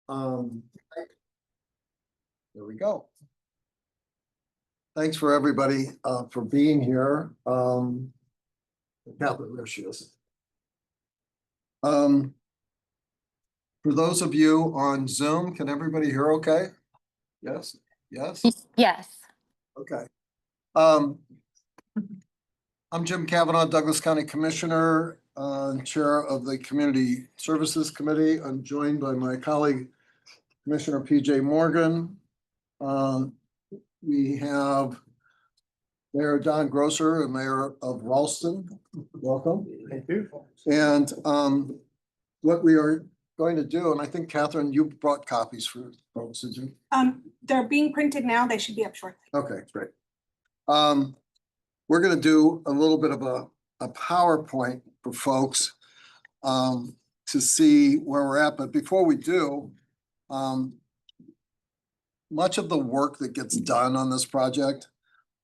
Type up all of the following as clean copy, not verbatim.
Um, there we go. Thanks for everybody for being here. Catherine, there she is. For those of you on Zoom, can everybody hear okay? Yes, yes, Yes. okay. I'm Jim Kavanaugh, Douglas County Commissioner, Chair of the Community Services Committee. I'm joined by my colleague, Commissioner PJ Morgan. We have Mayor Don Grosser, and Mayor of Ralston. Welcome. Thank you. And what we are going to do, and I think Catherine, you brought copies for folks, did you? They're being printed now. They should be up shortly. Okay, great. We're gonna do a little bit of a PowerPoint for folks to see where we're at. But before we do, much of the work that gets done on this project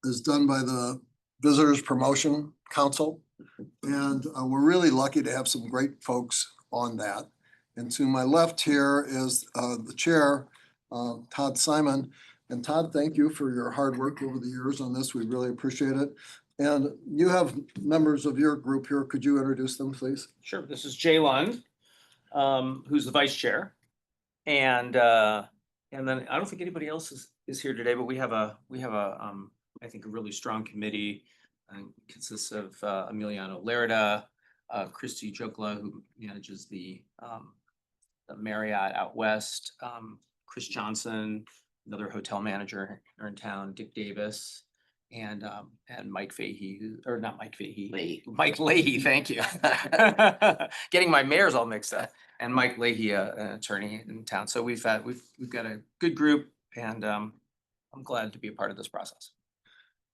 is done by the Visitors Promotion Council. And we're really lucky to have some great folks on that. And to my left here is the chair, Todd Simon. And Todd, thank you for your hard work over the years on this. We really appreciate it. And you have members of your group here. Could you introduce them, please? Sure. This is Jay Lund, who's the vice chair. And then I don't think anybody else is here today, but we have a I think a really strong committee. Consists of Emiliano Lerida, Christy Jokla, who manages the Marriott out west, Chris Johnson, another hotel manager here in town, Dick Davis, and Mike Fahey, or not Mike Fahey, Mike Leahy, thank you. Getting my mayors all mixed up. And Mike Leahy, an attorney in town. So we've got a good group, and I'm glad to be a part of this process.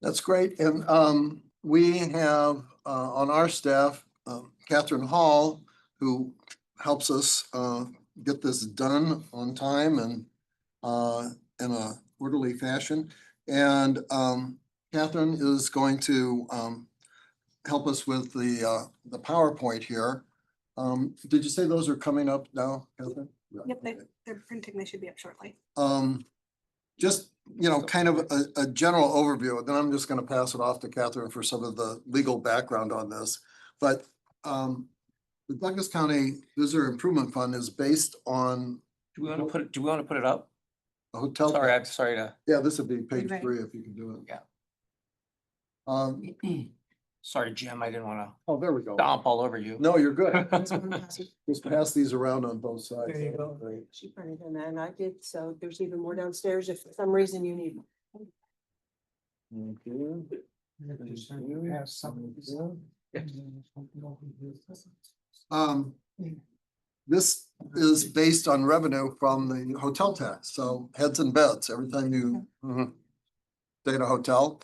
That's great. And we have on our staff, Catherine Hall, who helps us get this done on time and in a orderly fashion. And Catherine is going to help us with the PowerPoint here. Did you say those are coming up now, Catherine? Yep, they're printing. They should be up shortly. Just, kind of a general overview, and then I'm just going to pass it off to Catherine for some of the legal background on this. But the Douglas County Visitor Improvement Fund is based on. Do we want to put it up? A hotel. Sorry, I'm sorry to. Yeah, this would be page Right. 3 if you can do it. Yeah. Sorry, Jim, I didn't want Oh, there we to go. stomp all over you. No, you're good. Just pass these around on both sides. There you go. Great. She printed them and I did, so there's even more downstairs if for some reason you need. Thank you. This is based on revenue from the hotel tax, so heads and beds, every time you stay at a hotel,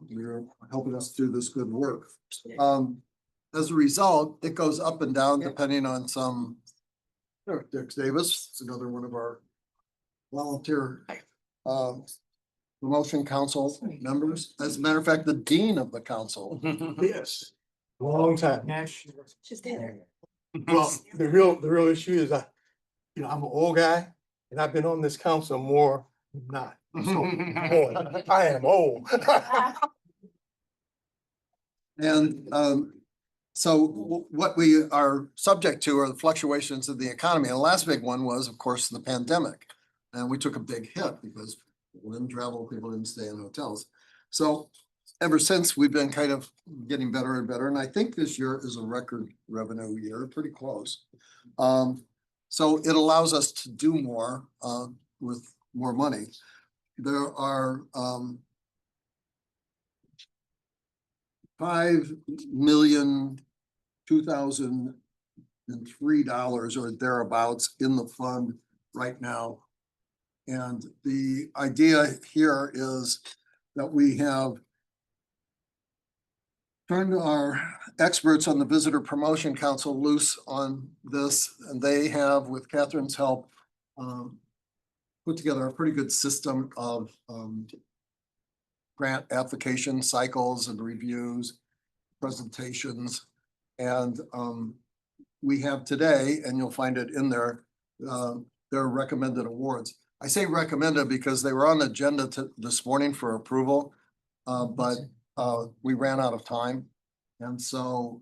you're helping us do this good work. As a result, it goes up and down depending on some. Dick Davis is another one of our volunteer promotion council members. As a matter of fact, the dean of the council. Yes, long time. Just there. Well, the real issue is I'm an old guy and I've been on this council more than not. So, boy, I am old. And so what we are subject to are the fluctuations of the economy. And the last big one was, of course, the pandemic. And we took a big hit because people didn't travel, people didn't stay in hotels. So ever since, we've been kind of getting better and better. And I think this year is a record revenue year, pretty close. So it allows us to do more with more money. There are $5,002,003 or thereabouts in the fund right now. And the idea here is that we have turned our experts on the Visitor Promotion Council loose on this, and they have, with Catherine's help, put together a pretty good system of grant application cycles and reviews, presentations. And we have today, and you'll find it in there, their recommended awards. I say recommended because they were on the agenda this morning for approval. But we ran out of time. And so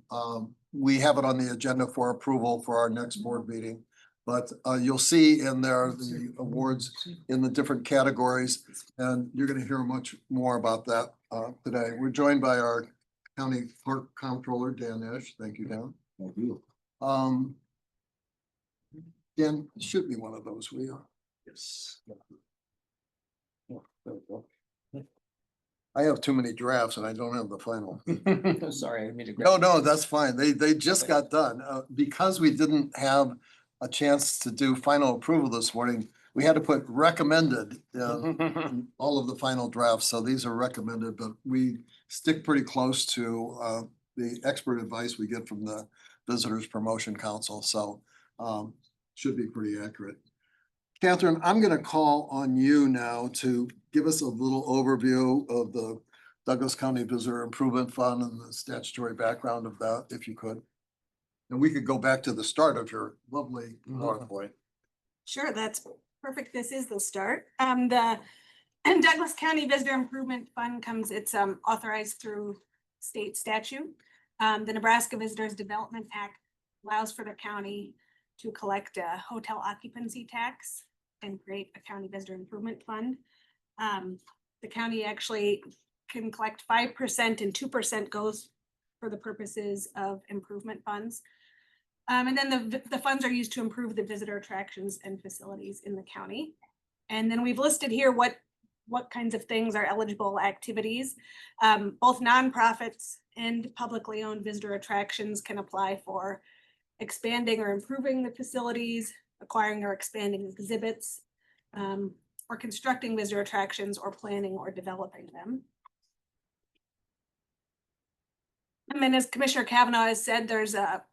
we have it on the agenda for approval for our next board meeting. But you'll see in there the awards in the different categories, and you're gonna hear much more about that today. We're joined by our county clerk comptroller, Dan Esch. Thank you, Dan. Thank you. Dan, shoot me one of those, will you? Yes. Oh, there we go. I have too many drafts and I don't have the final. Sorry, I didn't mean to. No, that's fine. They just got done. Because we didn't have a chance to do final approval this morning, we had to put recommended in all of the final drafts. So these are recommended, but we stick pretty close to the expert advice we get from the Visitors Promotion Council. So should be pretty accurate. Catherine, I'm gonna call on you now to give us a little overview of the Douglas County Visitor Improvement Fund and the statutory background of that, if you could. And we could go back to the start of your lovely PowerPoint. Sure, that's perfect. This is the start. The Douglas County Visitor Improvement Fund it's authorized through state statute. The Nebraska Visitors Development Act allows for the county to collect a hotel occupancy tax and create a county visitor improvement fund. The county actually can collect 5% and 2% goes for the purposes of improvement funds. And then the funds are used to improve the visitor attractions and facilities in the county. And then we've listed here what kinds of things are eligible activities. Both nonprofits and publicly owned visitor attractions can apply for expanding or improving the facilities, acquiring or expanding exhibits, or constructing visitor attractions, or planning or developing them. And then as Commissioner Kavanaugh has said, there's a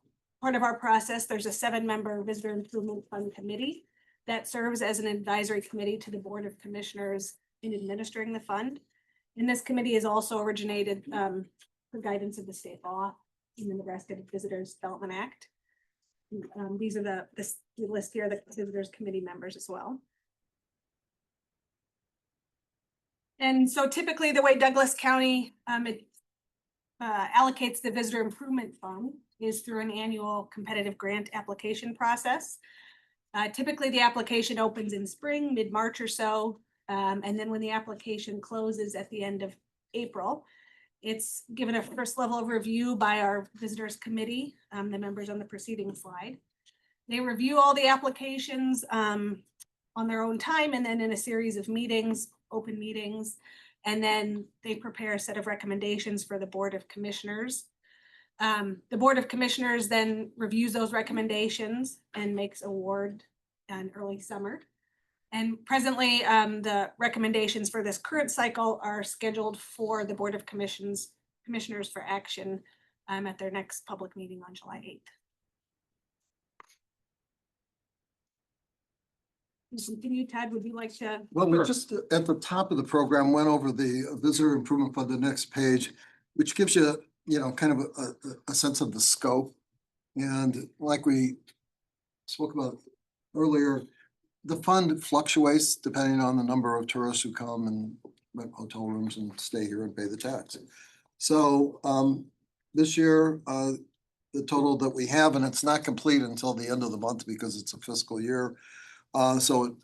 part of our process, there's a 7-member Visitor Improvement Fund Committee that serves as an advisory committee to the Board of Commissioners in administering the fund. And this committee is also originated for guidance of the state law in the Nebraska Visitors Development Act. These are the list here, the Visitors Committee members as well. And so typically the way Douglas County allocates the Visitor Improvement Fund is through an annual competitive grant application process. Typically the application opens in spring, mid-March or so. And then when the application closes at the end of April, it's given a first level of review by our Visitors Committee, the members on the preceding slide. They review all the applications on their own time and then in a series of meetings, open meetings, and then they prepare a set of recommendations for the Board of Commissioners. The Board of Commissioners then reviews those recommendations and makes award in early summer. And presently, the recommendations for this current cycle are scheduled for the Board of Commissioners for action at their next public meeting on July 8th. Continue, Todd, would you like to? Well, we just at the top of the program went over the Visitor Improvement Fund, the next page, which gives you, kind of a sense of the scope. And like we spoke about earlier, the fund fluctuates depending on the number of tourists who come and rent hotel rooms and stay here and pay the tax. So this year, the total that we have, and it's not complete until the end of the month because it's a fiscal year. So it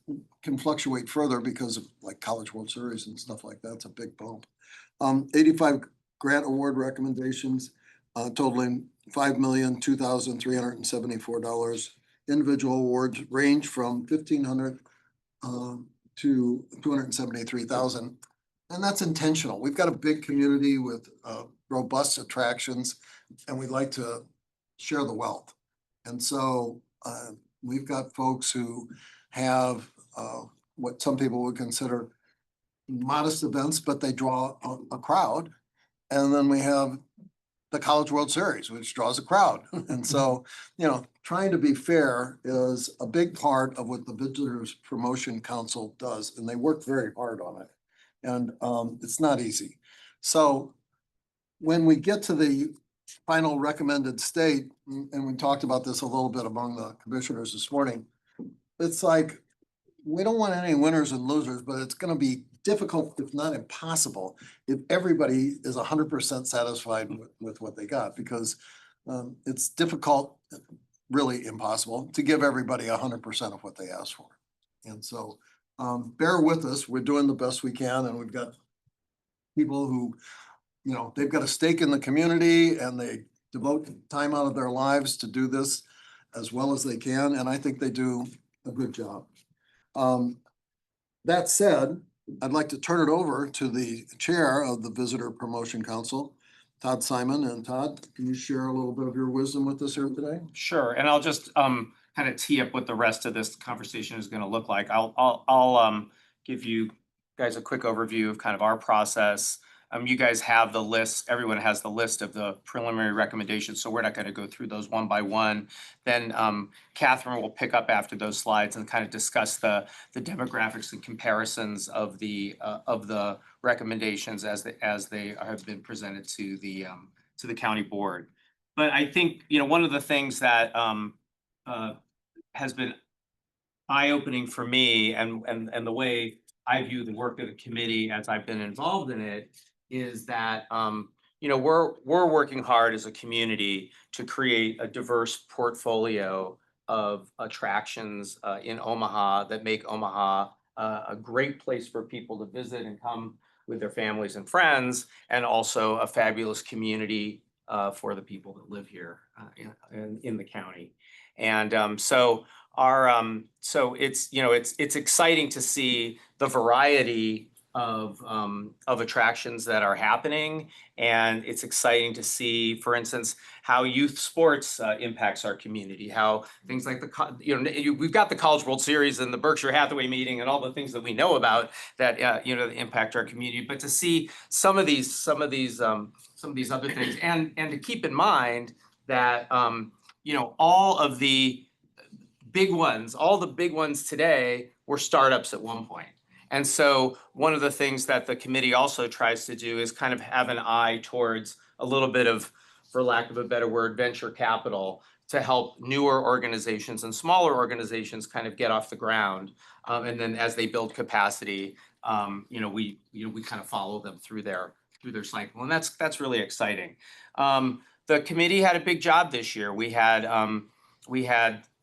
can fluctuate further because of like College World Series and stuff like that. It's a big bump. 85 grant award recommendations totaling $5,002,374. Individual awards range from $1,500 to $273,000. And that's intentional. We've got a big community with robust attractions, and we'd like to share the wealth. And so we've got folks who have what some people would consider modest events, but they draw a crowd. And then we have the College World Series, which draws a crowd. And so, trying to be fair is a big part of what the Visitors Promotion Council does, and they work very hard on it. And it's not easy. So when we get to the final recommended state, and we talked about this a little bit among the commissioners this morning, it's like we don't want any winners and losers, but it's gonna be difficult, if not impossible, if everybody is 100% satisfied with what they got, because it's difficult, really impossible, to give everybody 100% of what they asked for. And so bear with us, we're doing the best we can, and we've got people who, you know, they've got a stake in the community and they devote time out of their lives to do this as well as they can, and I think they do a good job. That said, I'd like to turn it over to the chair of the Visitor Promotion Council, Todd Simon. And Todd, can you share a little bit of your wisdom with us here today? Sure, and I'll just kind of tee up what the rest of this conversation is going to look like. I'll give you guys a quick overview of kind of our process. You guys have the list, everyone has the list of the preliminary recommendations, so we're not going to go through those one by one. Then Catherine will pick up after those slides and kind of discuss the demographics and comparisons of the recommendations as they have been presented to the county board. But I think, you know, one of the things that has been eye-opening for me and the way I view the work of the committee as I've been involved in it is that, you know, we're working hard as a community to create a diverse portfolio of attractions in Omaha that make Omaha a great place for people to visit and come with their families and friends, and also a fabulous community for the people that live here in the county. And so it's, you know, it's exciting to see the variety of attractions that are happening, and it's exciting to see, for instance, how youth sports impacts our community, how things like we've got the College World Series and the Berkshire Hathaway meeting and all the things that we know about that you know, that impact our community, but to see some of these other things, and to keep in mind that you know, all the big ones today were startups at one point. And so one of the things that the committee also tries to do is kind of have an eye towards a little bit of, for lack of a better word, venture capital to help newer organizations and smaller organizations kind of get off the ground. And then as they build capacity, you know, we kind of follow them through their cycle. And that's really exciting. The committee had a big job this year. We had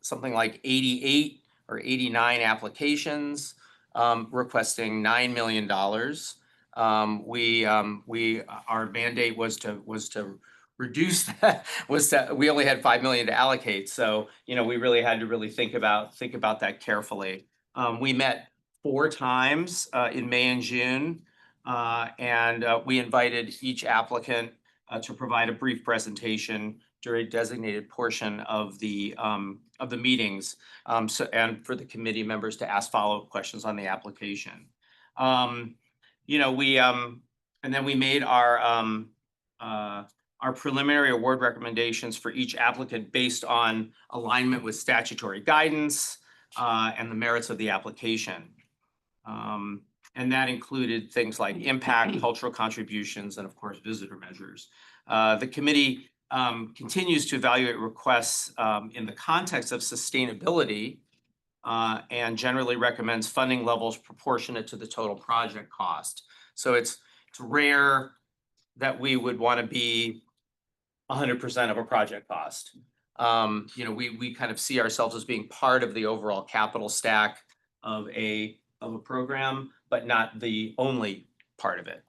something like 88 or 89 applications requesting $9 million. Our mandate was to reduce that, we only had $5 million to allocate. So, you know, we really had to think about that carefully. We met 4 times in May and June, and we invited each applicant to provide a brief presentation during a designated portion of the meetings, and for the committee members to ask follow-up questions on the application. You know, and then we made our preliminary award recommendations for each applicant based on alignment with statutory guidance and the merits of the application. And that included things like impact, cultural contributions, and of course, visitor measures. The committee continues to evaluate requests in the context of sustainability and generally recommends funding levels proportionate to the total project cost. So it's rare that we would want to be 100% of a project cost. You know, we kind of see ourselves as being part of the overall capital stack of a program, but not the only part of it.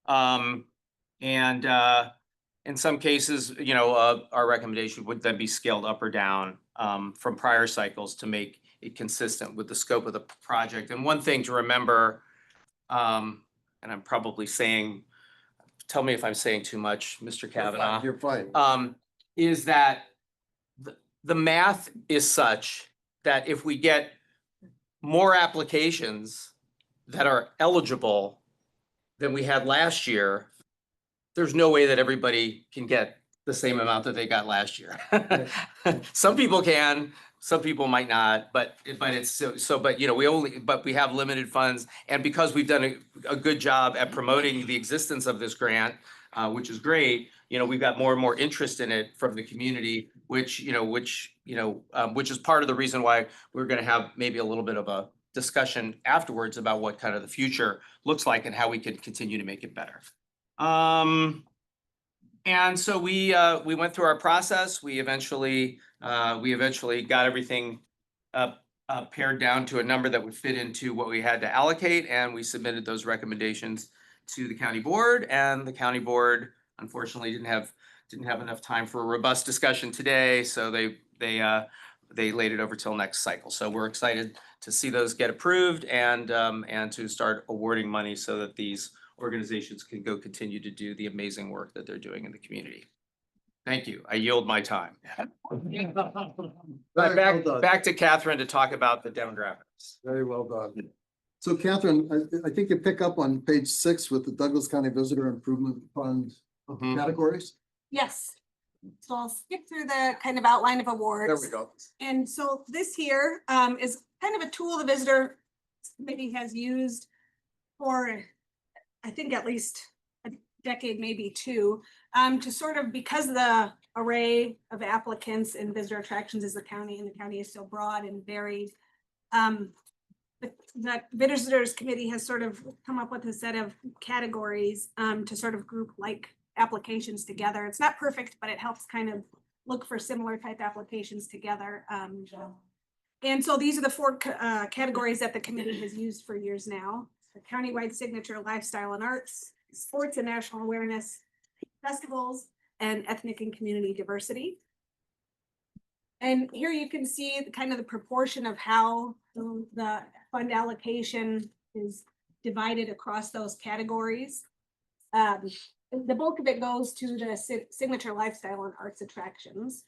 And in some cases, you know, our recommendation would then be scaled up or down from prior cycles to make it consistent with the scope of the project. And one thing to remember, and I'm probably saying, tell me if I'm saying too much, Mr. Kavanaugh. You're fine. Is that the math is such that if we get more applications that are eligible than we had last year, there's no way that everybody can get the same amount that they got last year. Some people can, some people might not, but it's so, but you know, but we have limited funds, and because we've done a good job at promoting the existence of this grant, which is great, you know, we've got more and more interest in it from the community, which is part of the reason why we're going to have maybe a little bit of discussion afterwards about what kind of the future looks like and how we can continue to make it better. And so we went through our process. We eventually got everything pared down to a number that would fit into what we had to allocate, and we submitted those recommendations to the county board, and the county board unfortunately didn't have enough time for a robust discussion today, so they laid it over till next cycle. So we're excited to see those get approved and to start awarding money so that these organizations can go continue to do the amazing work that they're doing in the community. Thank you. I yield my time. Very well done. Back to Catherine to talk about the demographics. Very well done. So Catherine, I think you pick up on page 6 with the Douglas County Visitor Improvement Fund categories. Yes. So I'll skip through the kind of outline of awards. There we go. And so this here is kind of a tool the visitor committee has used for, I think, at least a decade, maybe 2, to sort of, because the array of applicants and visitor attractions is the county, and the county is so broad and varied. The visitors committee has sort of come up with a set of categories to sort of group like applications together. It's not perfect, but it helps kind of look for similar type applications together. And so these are the 4 categories that the committee has used for years now: the countywide signature, lifestyle and arts, sports and national awareness, festivals, and ethnic and community diversity. And here you can see the kind of the proportion of how the fund allocation is divided across those categories. The bulk of it goes to the signature, lifestyle and arts attractions.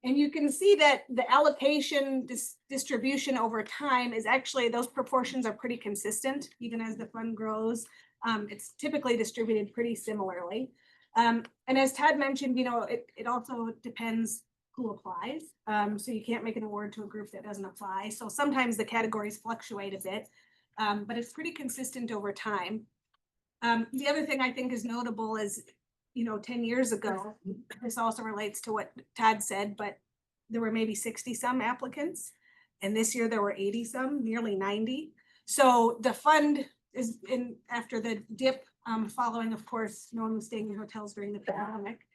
And you can see that the allocation distribution over time is actually, those proportions are pretty consistent, even as the fund grows. It's typically distributed pretty similarly. And as Todd mentioned, it also depends who applies. So you can't make an award to a group that doesn't apply. So sometimes the categories fluctuate a bit, but it's pretty consistent over time. The other thing I think is notable is, 10 years ago, this also relates to what Todd said, but there were maybe 60 some applicants. And this year there were 80 some, nearly 90. So the fund is after the dip, following, of course, no one was staying in hotels during the pandemic.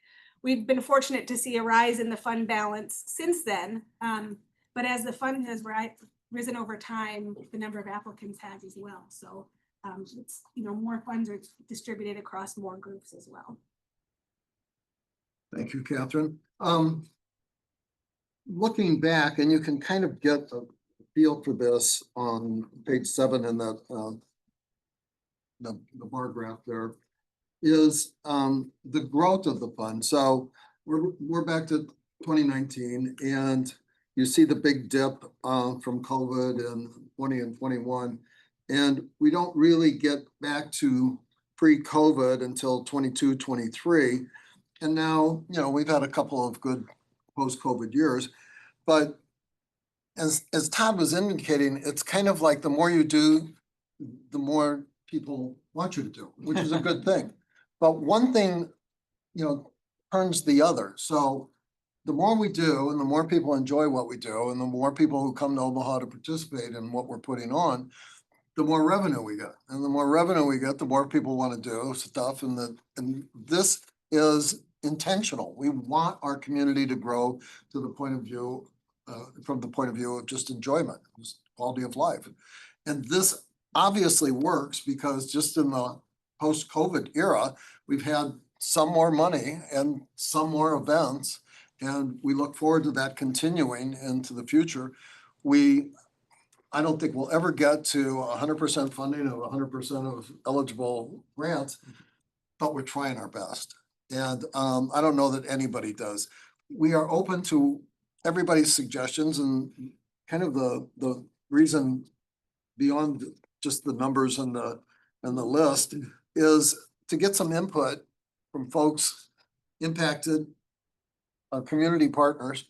We've been fortunate to see a rise in the fund balance since then. But as the fund has risen over time, the number of applicants has as well. So it's, more funds are distributed across more groups as well. Thank you, Catherine. Looking back, and you can kind of get a feel for this on page 7 in that the bar graph there, is the growth of the fund. So we're back to 2019, and you see the big dip from COVID in 20 and 21, and we don't really get back to pre-COVID until 22, 23. And now, we've had a couple of good post-COVID years, but as Todd was indicating, it's kind of like the more you do, the more people want you to do, which is a good thing. But one thing, turns the other. So the more we do, and the more people enjoy what we do, and the more people who come to Omaha to participate in what we're putting on, the more revenue we get. And the more revenue we get, the more people want to do stuff. And this is intentional. We want our community to grow to the point of view, from the point of view of just enjoyment, just quality of life. And this obviously works because just in the post-COVID era, we've had some more money and some more events, and we look forward to that continuing into the future. I don't think we'll ever get to 100% funding of 100% of eligible grants, but we're trying our best. And I don't know that anybody does. We are open to everybody's suggestions, and kind of the reason beyond just the numbers and the list is to get some input from folks impacted, community partners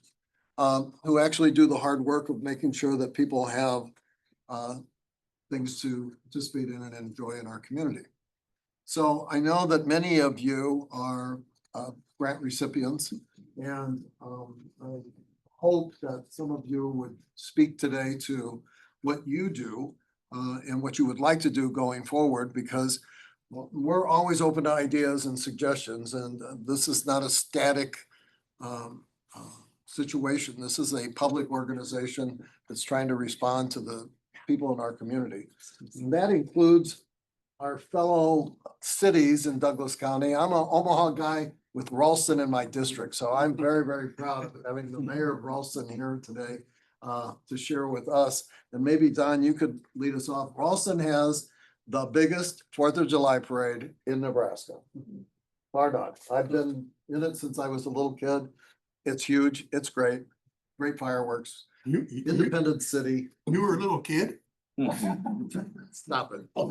who actually do the hard work of making sure that people have things to participate in and enjoy in our community. So I know that many of you are grant recipients, and hope that some of you would speak today to what you do and what you would like to do going forward, because well, we're always open to ideas and suggestions, and this is not a static um, situation. This is a public organization that's trying to respond to the people in our community. And that includes our fellow cities in Douglas County. I'm an Omaha guy with Ralston in my district, so I'm very, very proud of having the mayor of Ralston here today to share with us. And maybe Don, you could lead us off. Ralston has the biggest 4th of July parade in Nebraska. Bar none. I've been in it since I was a little kid. It's huge. It's great. Great fireworks. Independent city. You were a little kid? Stop it. We've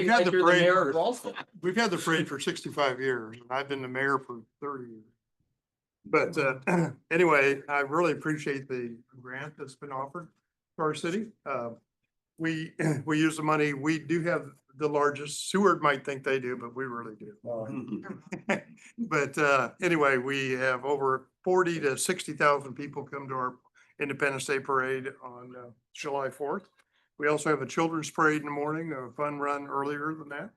had the parade, we've had the parade for 65 years, and I've been the mayor for 30 years. But anyway, I really appreciate the grant that's been offered to our city. We use the money, we do have the largest, Seward might think they do, but we really do. But anyway, we have over 40 to 60,000 people come to our Independence Day Parade on July 4th. We also have a children's parade in the morning, a fun run earlier than that.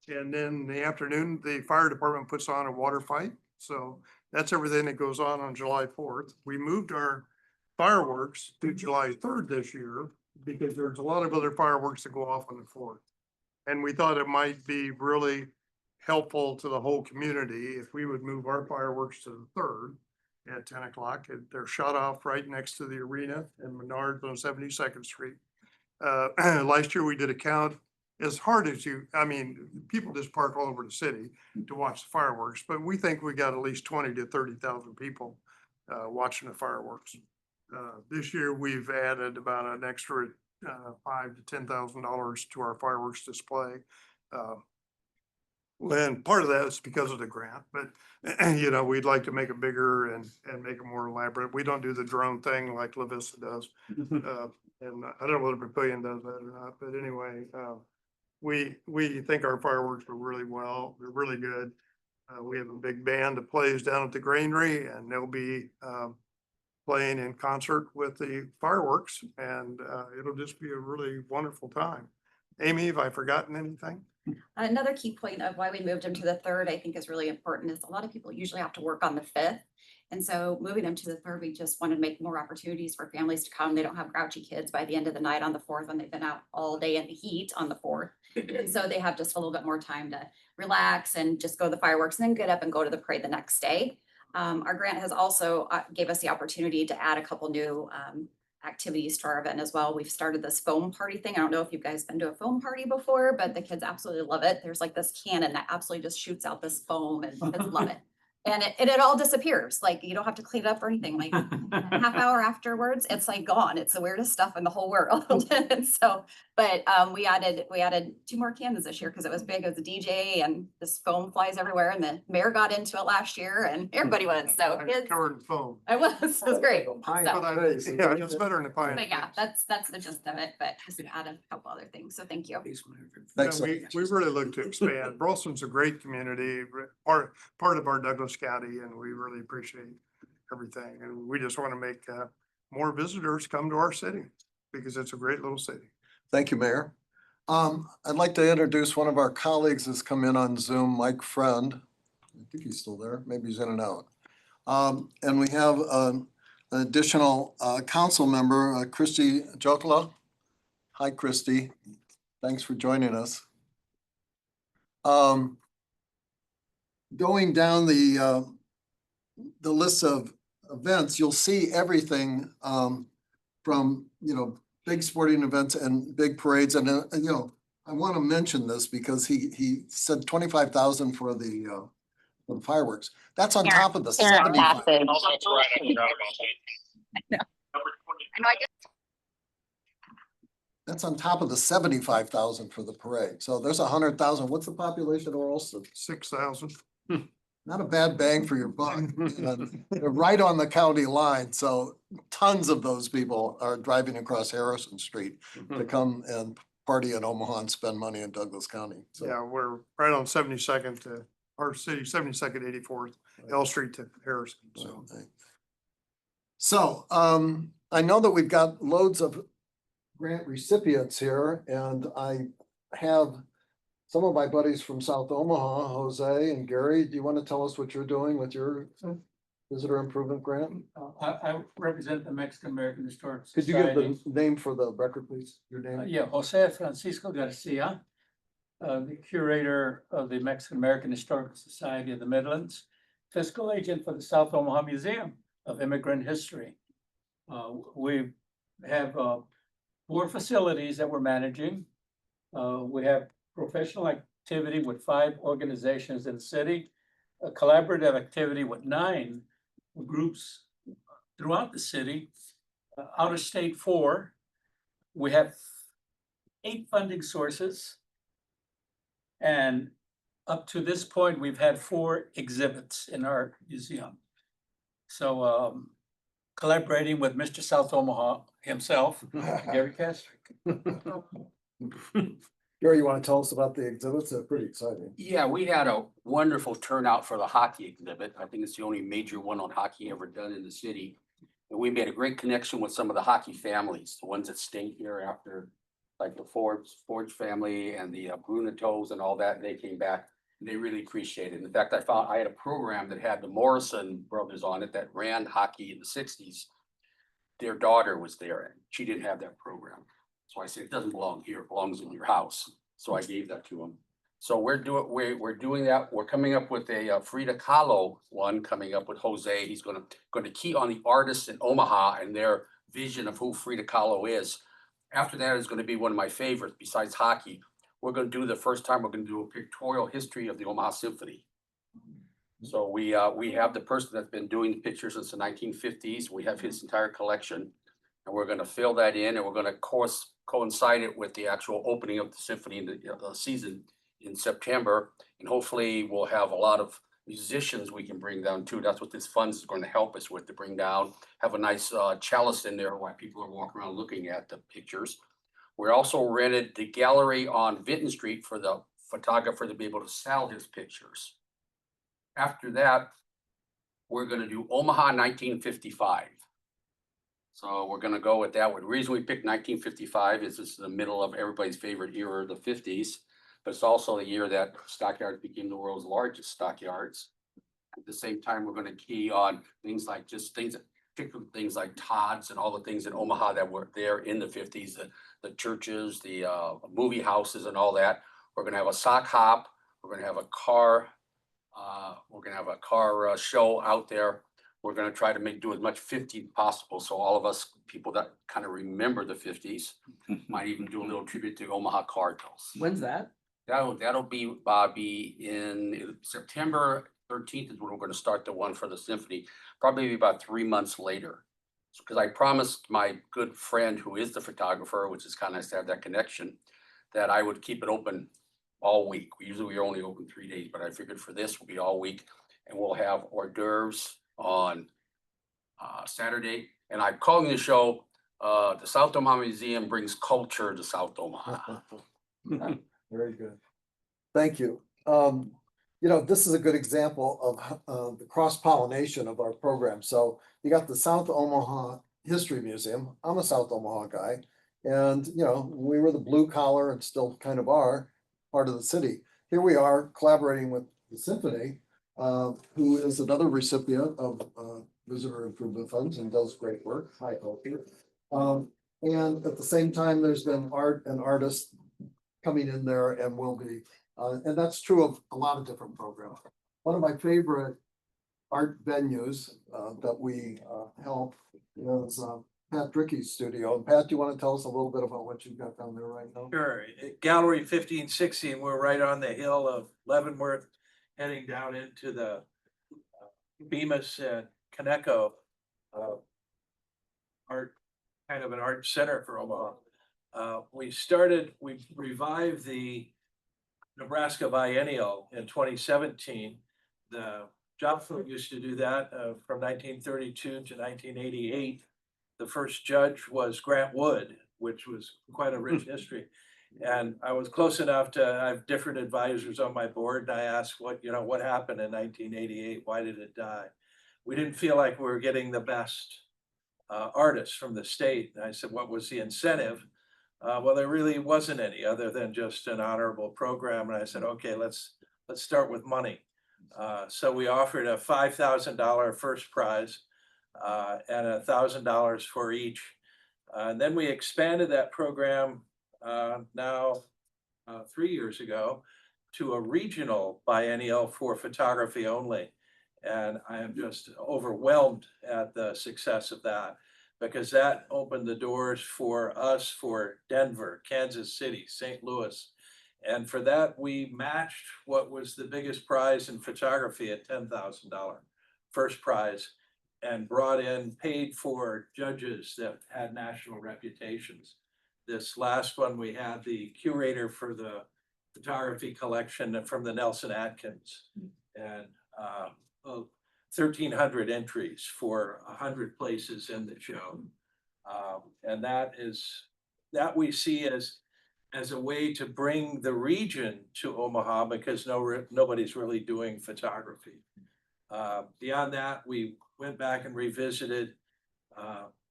And then in the afternoon, the fire department puts on a water fight. So that's everything that goes on July 4th. We moved our fireworks to July 3rd this year because there's a lot of other fireworks that go off on the 4th. And we thought it might be really helpful to the whole community if we would move our fireworks to the 3rd at 10 o'clock. They're shot off right next to the arena in Menards on 72nd Street. Last year we did a count. As hard as I mean, people just park all over the city to watch the fireworks, but we think we got at least 20 to 30,000 people watching the fireworks. This year we've added about an extra $5,000 to $10,000 to our fireworks display. And part of that is because of the grant, but you know, we'd like to make it bigger and make it more elaborate. We don't do the drone thing like La Vista does. And I don't know whether Papillion does that or not, but anyway, we think our fireworks are really well, they're really good. We have a big band that plays down at the granary, and they'll be playing in concert with the fireworks, and it'll just be a really wonderful time. Amy, have I forgotten anything? Another key point of why we moved them to the 3rd, I think is really important, is a lot of people usually have to work on the 5th. And so moving them to the 3rd, we just wanted to make more opportunities for families to come. They don't have grouchy kids by the end of the night on the 4th when they've been out all day in the heat on the 4th. And so they have just a little bit more time to relax and just go to the fireworks and then get up and go to the parade the next day. Our grant has also gave us the opportunity to add a couple new activities to our event as well. We've started this foam party thing. I don't know if you guys been to a foam party before, but the kids absolutely love it. There's like this cannon that absolutely just shoots out this foam, and kids love it. And it all disappears. Like, you don't have to clean it up or anything. Like a half hour afterwards, it's like gone. It's the weirdest stuff in the whole world. And so, but we added 2 more cannons this year because it was big. It was a DJ, and this foam flies everywhere. And the mayor got into it last year, and everybody was. So I'm kids, covered in foam. it was great. Pine So, But yeah, it's better than the pine. but yeah, that's the gist of it. But just add a couple other things. So thank you. Thanks. Yeah, we really look to expand. Burleson's a great community, part of our Douglas County, and we really appreciate everything. And we just want to make more visitors come to our city because it's a great little city. Thank you, Mayor. I'd like to introduce one of our colleagues who's come in on Zoom, Mike Friend. I think he's still there. Maybe he's in and out. And we have an additional council member, Christy Jokla. Hi, Christy. Thanks for joining us. Going down the list of events, you'll see everything from, you know, big sporting events and big parades. And, you know, I want to mention this because he said 25,000 for the fireworks. That's on top of the 75. That's on top of the 75,000 for the parade. So there's 100,000. What's the population of Ralston? 6,000. Not a bad bang for your buck. And they're right on the county line, so tons of those people are driving across Harrison Street to come and party in Omaha and spend money in Douglas County. So Yeah, we're right on 72nd to our city, 72nd, 84th, L Street to Harrison. So So, I know that we've got loads of grant recipients here, and I have some of my buddies from South Omaha, Jose and Gary. Do you want to tell us what you're doing with your visitor improvement grant? I represent the Mexican American Historic Could you give Society. the name for the record, please? Your name? Yeah, Jose Francisco Garcia, the curator of the Mexican American Historical Society of the Midlands, fiscal agent for the South Omaha Museum of Immigrant History. We have 4 facilities that we're managing. We have professional activity with 5 organizations in the city, a collaborative activity with 9 groups throughout the city, out of state 4. We have 8 funding sources. And up to this point, we've had 4 exhibits in our museum. So collaborating with Mr. South Omaha himself, Gary Castrick. Gary, you want to tell us about the exhibits? They're pretty exciting. Yeah, we had a wonderful turnout for the hockey exhibit. I think it's the only major one on hockey ever done in the city. And we made a great connection with some of the hockey families, the ones that stayed here after, like the Forge family and the Brunatos and all that. They came back and they really appreciated it. In fact, I had a program that had the Morrison brothers on it that ran hockey in the 60s. Their daughter was there and she didn't have that program. So I said, it doesn't belong here, it belongs in your house. So I gave that to them. So we're doing that. We're coming up with a Frida Kahlo one coming up with Jose. He's going to key on the artists in Omaha and their vision of who Frida Kahlo is. After that is going to be one of my favorites besides hockey. We're going to do the first time we're going to do a pictorial history of the Omaha Symphony. So we have the person that's been doing the pictures since the 1950s. We have his entire collection. And we're going to fill that in, and we're going to coincide it with the actual opening of the symphony in the season in September. And hopefully we'll have a lot of musicians we can bring down too. That's what this fund is going to help us with, to bring down, have a nice cellist in there while people are walking around looking at the pictures. We're also rented the gallery on Vinton Street for the photographer to be able to sell his pictures. After that, we're going to do Omaha 1955. So we're going to go with that. The reason we picked 1955 is this is the middle of everybody's favorite era, the 50s, but it's also the year that stockyards became the world's largest stockyards. At the same time, we're going to key on things like particular things like Todd's and all the things in Omaha that were there in the 50s, the churches, the movie houses and all that. We're going to have a sock hop. We're going to have a car. Show out there. We're going to try to do as much 50 possible. So all of us people that kind of remember the 50s might even do a little tribute to Omaha Cardinals. When's that? That'll be in September 13th is when we're going to start the one for the symphony, probably about 3 months later. Because I promised my good friend who is the photographer, which is kind of nice to have that connection, that I would keep it open all week. We're only open 3 days, but I figured for this will be all week, and we'll have hors d'oeuvres on Saturday. And I'm calling the show the South Omaha Museum Brings Culture to South Omaha. Very good. Thank you. This is a good example of the cross-pollination of our program. So you got the South Omaha History Museum. I'm a South Omaha guy. And, we were the blue collar and still kind of are part of the city. Here we are collaborating with the Symphony, who is another recipient of visitor improvement funds and does great work. Hi, Opie. And at the same time, there's been art and artists coming in there and will be, and that's true of a lot of different programs. One of my favorite art venues that we help is Pat Drickey's studio. And Pat, do you want to tell us a little bit about what you've got down there right now? Sure. Gallery 1516, we're right on the hill of Leavenworth, heading down into the Bemis and Coneco art, kind of an art center for Omaha. We revived the Nebraska Biennial in 2017. The job folk used to do that from 1932 to 1988. The first judge was Grant Wood, which was quite a rich history. And I was close enough to have different advisors on my board. And I asked what happened in 1988? Why did it die? We didn't feel like we were getting the best artists from the state. And I said, what was the incentive? Well, there really wasn't any other than just an honorable program. And I said, okay, let's start with money. So we offered a $5,000 first prize and $1,000 for each. And then we expanded that program now 3 years ago to a regional biennial for photography only. And I am just overwhelmed at the success of that, because that opened the doors for us for Denver, Kansas City, St. Louis. And for that, we matched what was the biggest prize in photography at $10,000 first prize, and brought in paid for judges that had national reputations. This last one, we had the curator for the photography collection from the Nelson Atkins, and 1,300 entries for 100 places in the show. And that we see as a way to bring the region to Omaha, because nobody's really doing photography. Beyond that, we went back and revisited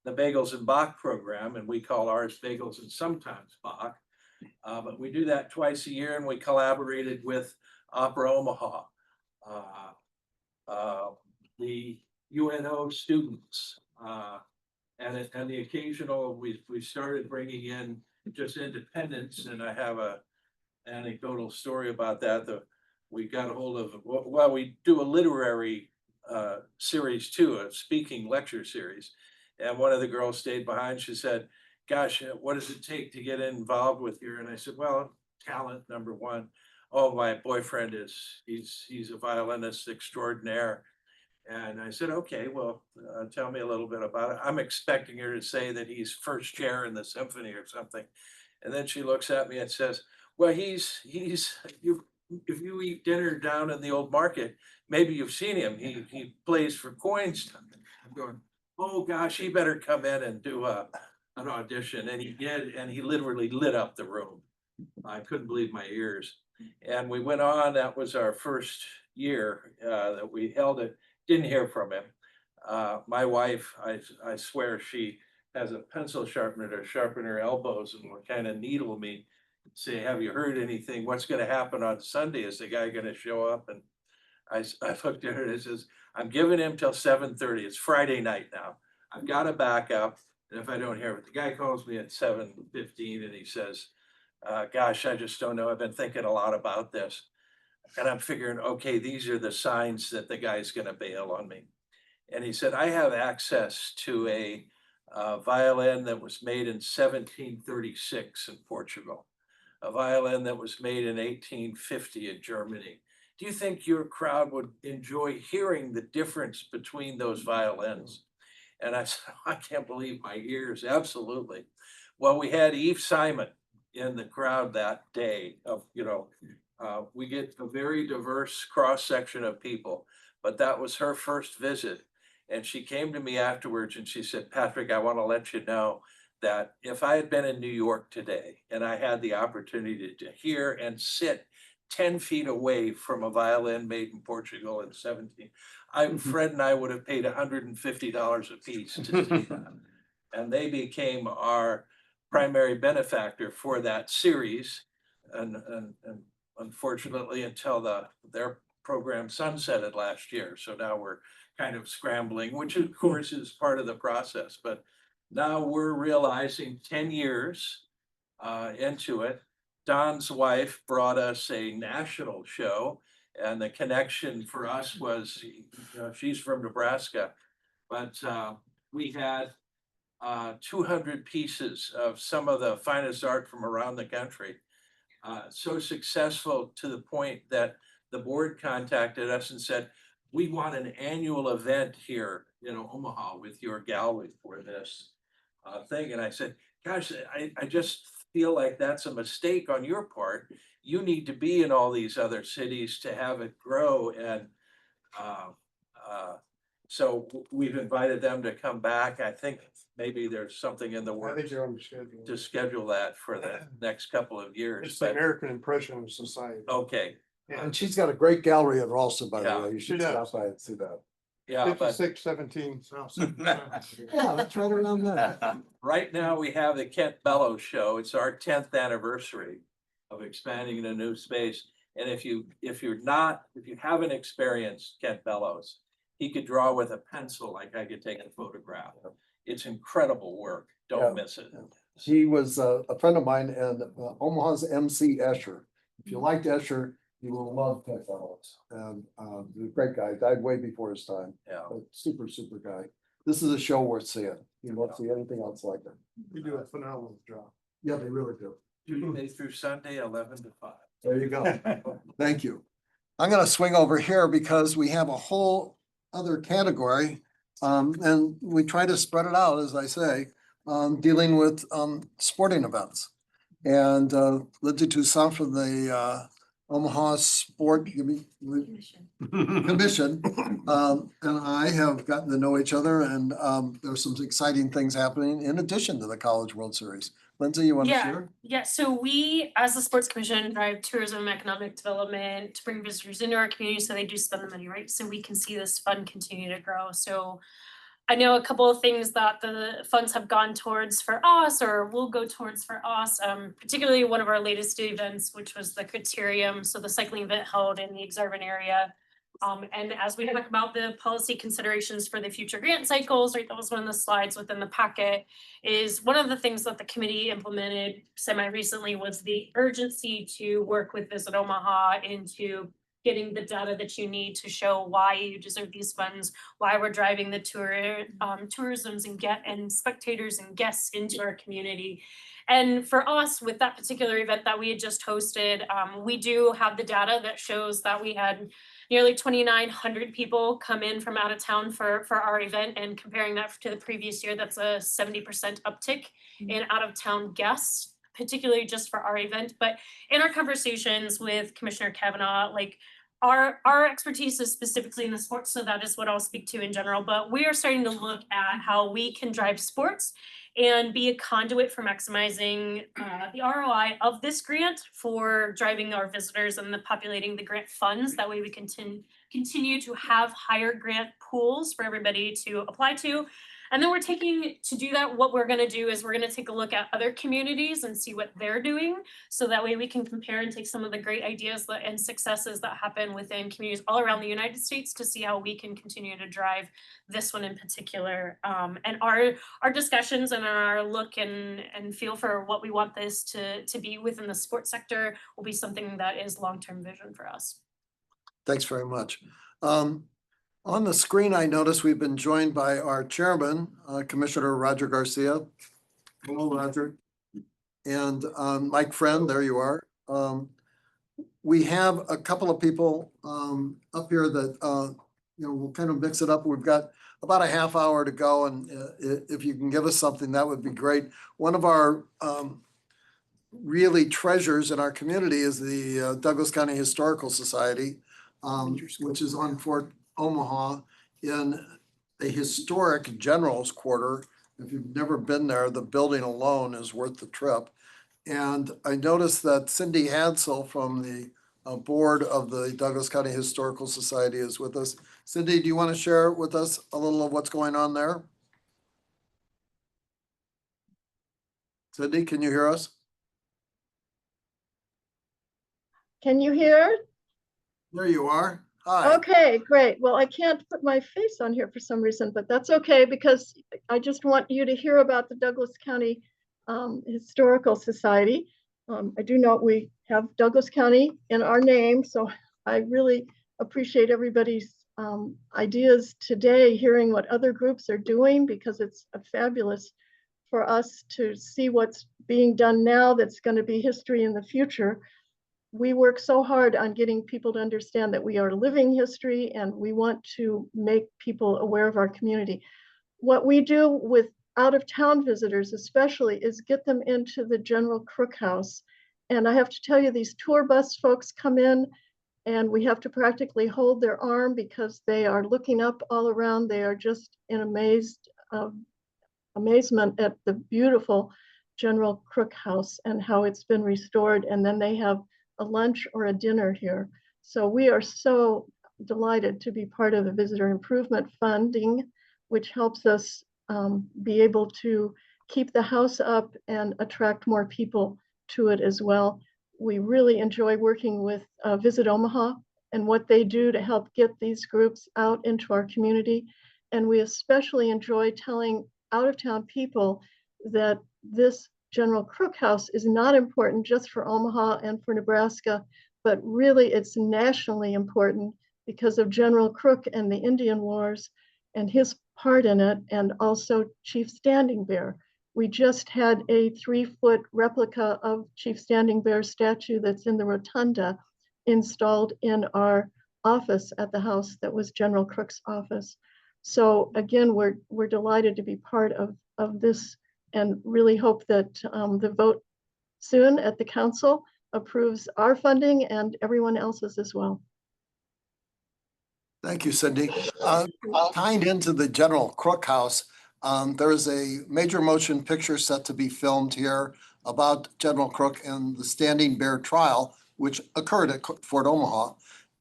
the Bagels and Bach program, and we call ours Bagels and sometimes Bach. But we do that twice a year, and we collaborated with Opera Omaha, the UNO students, and the occasional, we started bringing in just independents, and I have a anecdotal story about that. We got a hold of, well, we do a literary series too, a speaking lecture series. And one of the girls stayed behind. She said, gosh, what does it take to get involved with you? And I said, well, talent, number one. Oh, my boyfriend he's a violinist extraordinaire. And I said, okay, well, tell me a little bit about it. I'm expecting her to say that he's first chair in the symphony or something. And then she looks at me and says, well, if you eat dinner down in the old market, maybe you've seen him. He plays for coins. I'm going, oh gosh, he better come in and do an audition. And he did, and he literally lit up the room. I couldn't believe my ears. And we went on. That was our first year that we held it. Didn't hear from him. My wife, I swear, she has a pencil sharpener to sharpen her elbows and will kind of needle me, say, have you heard anything? What's going to happen on Sunday? Is the guy going to show up? And I looked at her and I says, I'm giving him till 7:30. It's Friday night now. I've got to back up. And if I don't hear it, the guy calls me at 7:15 and he says, gosh, I just don't know. I've been thinking a lot about this. And I'm figuring, okay, these are the signs that the guy's going to bail on me. And he said, I have access to a violin that was made in 1736 in Portugal, a violin that was made in 1850 in Germany. Do you think your crowd would enjoy hearing the difference between those violins? And I said, I can't believe my ears. Absolutely. Well, we had Eve Simon in the crowd that day of, we get a very diverse cross section of people, but that was her first visit. And she came to me afterwards and she said, Patrick, I want to let you know that if I had been in New York today and I had the opportunity to hear and sit 10 feet away from a violin made in Portugal in 17, Fred and I would have paid $150 a piece to see that. And they became our primary benefactor for that series. And unfortunately, until their program sunsetted last year. So now we're kind of scrambling, which of course is part of the process. But now we're realizing 10 years into it, Don's wife brought us a national show, and the connection for us was, she's from Nebraska, but we had 200 pieces of some of the finest art from around the country. So successful to the point that the board contacted us and said, we want an annual event here in Omaha with your gallery for this thing. And I said, gosh, I just feel like that's a mistake on your part. You need to be in all these other cities to have it grow. And so we've invited them to come back. I think maybe there's something in the I works think you're on the schedule. to schedule that for the next couple of years. It's the But American Impressionist Society. okay, Yeah. And she's got a great gallery at Ralston, by the Yeah. way. You should She stop does. by and see that. Yeah, but 56-17 South. Yeah, that's right around there. right now we have the Kent Bellows Show. It's our 10th anniversary of expanding in a new space. And if you haven't experienced Kent Bellows, he could draw with a pencil like I could take a photograph. It's incredible work. Don't miss it. He was a friend of mine and Omaha's MC Escher. If you liked Escher, you will love Ted Fellows. And he's a great guy, died way before his time. Yeah. But super, super guy. This is a show worth seeing. You won't see anything else like it. You do a phenomenal job. Yeah, they really do. Tuesday through Sunday, 11 to 5. There you go. Thank you. I'm gonna swing over here because we have a whole other category. And we try to spread it out, as I say, dealing with sporting events. And Lindsay Toussaint from the Omaha Sport Commission and I have gotten to know each other, and there's some exciting things happening in addition to the College World Series. Lindsay, you want to share? Yeah, so we, as the Sports Commission, drive tourism, economic development to bring visitors into our community, so they do spend the money, right? So we can see this fund continue to grow. So I know a couple of things that the funds have gone towards for us or will go towards for us, particularly one of our latest events, which was the Criterium, so the cycling event held in the Exarban area. And as we talk about the policy considerations for the future grant cycles, right, that was one of the slides within the packet, is one of the things that the committee implemented semi-recently was the urgency to work with Visit Omaha into getting the data that you need to show why you deserve these funds, why we're driving the tourisms and spectators and guests into our community. And for us, with that particular event that we had just hosted, we do have the data that shows that we had nearly 2,900 people come in from out of town for our event, and comparing that to the previous year, that's a 70% uptick in out of town guests, particularly just for our event. But in our conversations with Commissioner Kavanaugh, like our expertise is specifically in the sports, so that is what I'll speak to in general, but we are starting to look at how we can drive sports and be a conduit for maximizing the ROI of this grant for driving our visitors and the populating the grant funds. That way we continue to have higher grant pools for everybody to apply to. And then we're taking, to do that, what we're gonna do is we're gonna take a look at other communities and see what they're doing. So that way we can compare and take some of the great ideas and successes that happen within communities all around the United States to see how we can continue to drive this one in particular. And our discussions and our look and feel for what we want this to be within the sports sector will be something that is long-term vision for us. Thanks very much. On the screen, I noticed we've been joined by our chairman, Commissioner Roger Garcia. Hello, Roger. And Mike Friend, there you are. We have a couple of people up here that we'll kind of mix it up. We've got about a half hour to go, and if you can give us something, that would be great. One of our really treasures in our community is the Douglas County Historical Society, which is on Fort Omaha in a historic general's quarter. If you've never been there, the building alone is worth the trip. And I noticed that Cindy Hansel from the board of the Douglas County Historical Society is with us. Cindy, do you want to share with us a little of what's going on there? Cindy, can you hear us? Can you hear? There you are. Hi. Okay, great. Well, I can't put my face on here for some reason, but that's okay because I just want you to hear about the Douglas County Historical Society. I do know we have Douglas County in our name, so I really appreciate everybody's ideas today, hearing what other groups are doing, because it's fabulous for us to see what's being done now that's going to be history in the future. We work so hard on getting people to understand that we are living history and we want to make people aware of our community. What we do with out-of-town visitors especially is get them into the General Crook House. And I have to tell you, these tour bus folks come in and we have to practically hold their arm because they are looking up all around. They are just in amazement at the beautiful General Crook House and how it's been restored. And then they have a lunch or a dinner here. So we are so delighted to be part of the visitor improvement funding, which helps us be able to keep the house up and attract more people to it as well. We really enjoy working with Visit Omaha and what they do to help get these groups out into our community. And we especially enjoy telling out-of-town people that this General Crook House is not important just for Omaha and for Nebraska, but really it's nationally important because of General Crook and the Indian Wars and his part in it, and also Chief Standing Bear. We just had a 3-foot replica of Chief Standing Bear statue that's in the rotunda installed in our office at the house that was General Crook's office. So again, we're delighted to be part of this and really hope that the vote soon at the council approves our funding and everyone else's as well. Thank you, Cindy. Tying into the General Crook House, there is a major motion picture set to be filmed here about General Crook and the Standing Bear trial, which occurred at Fort Omaha.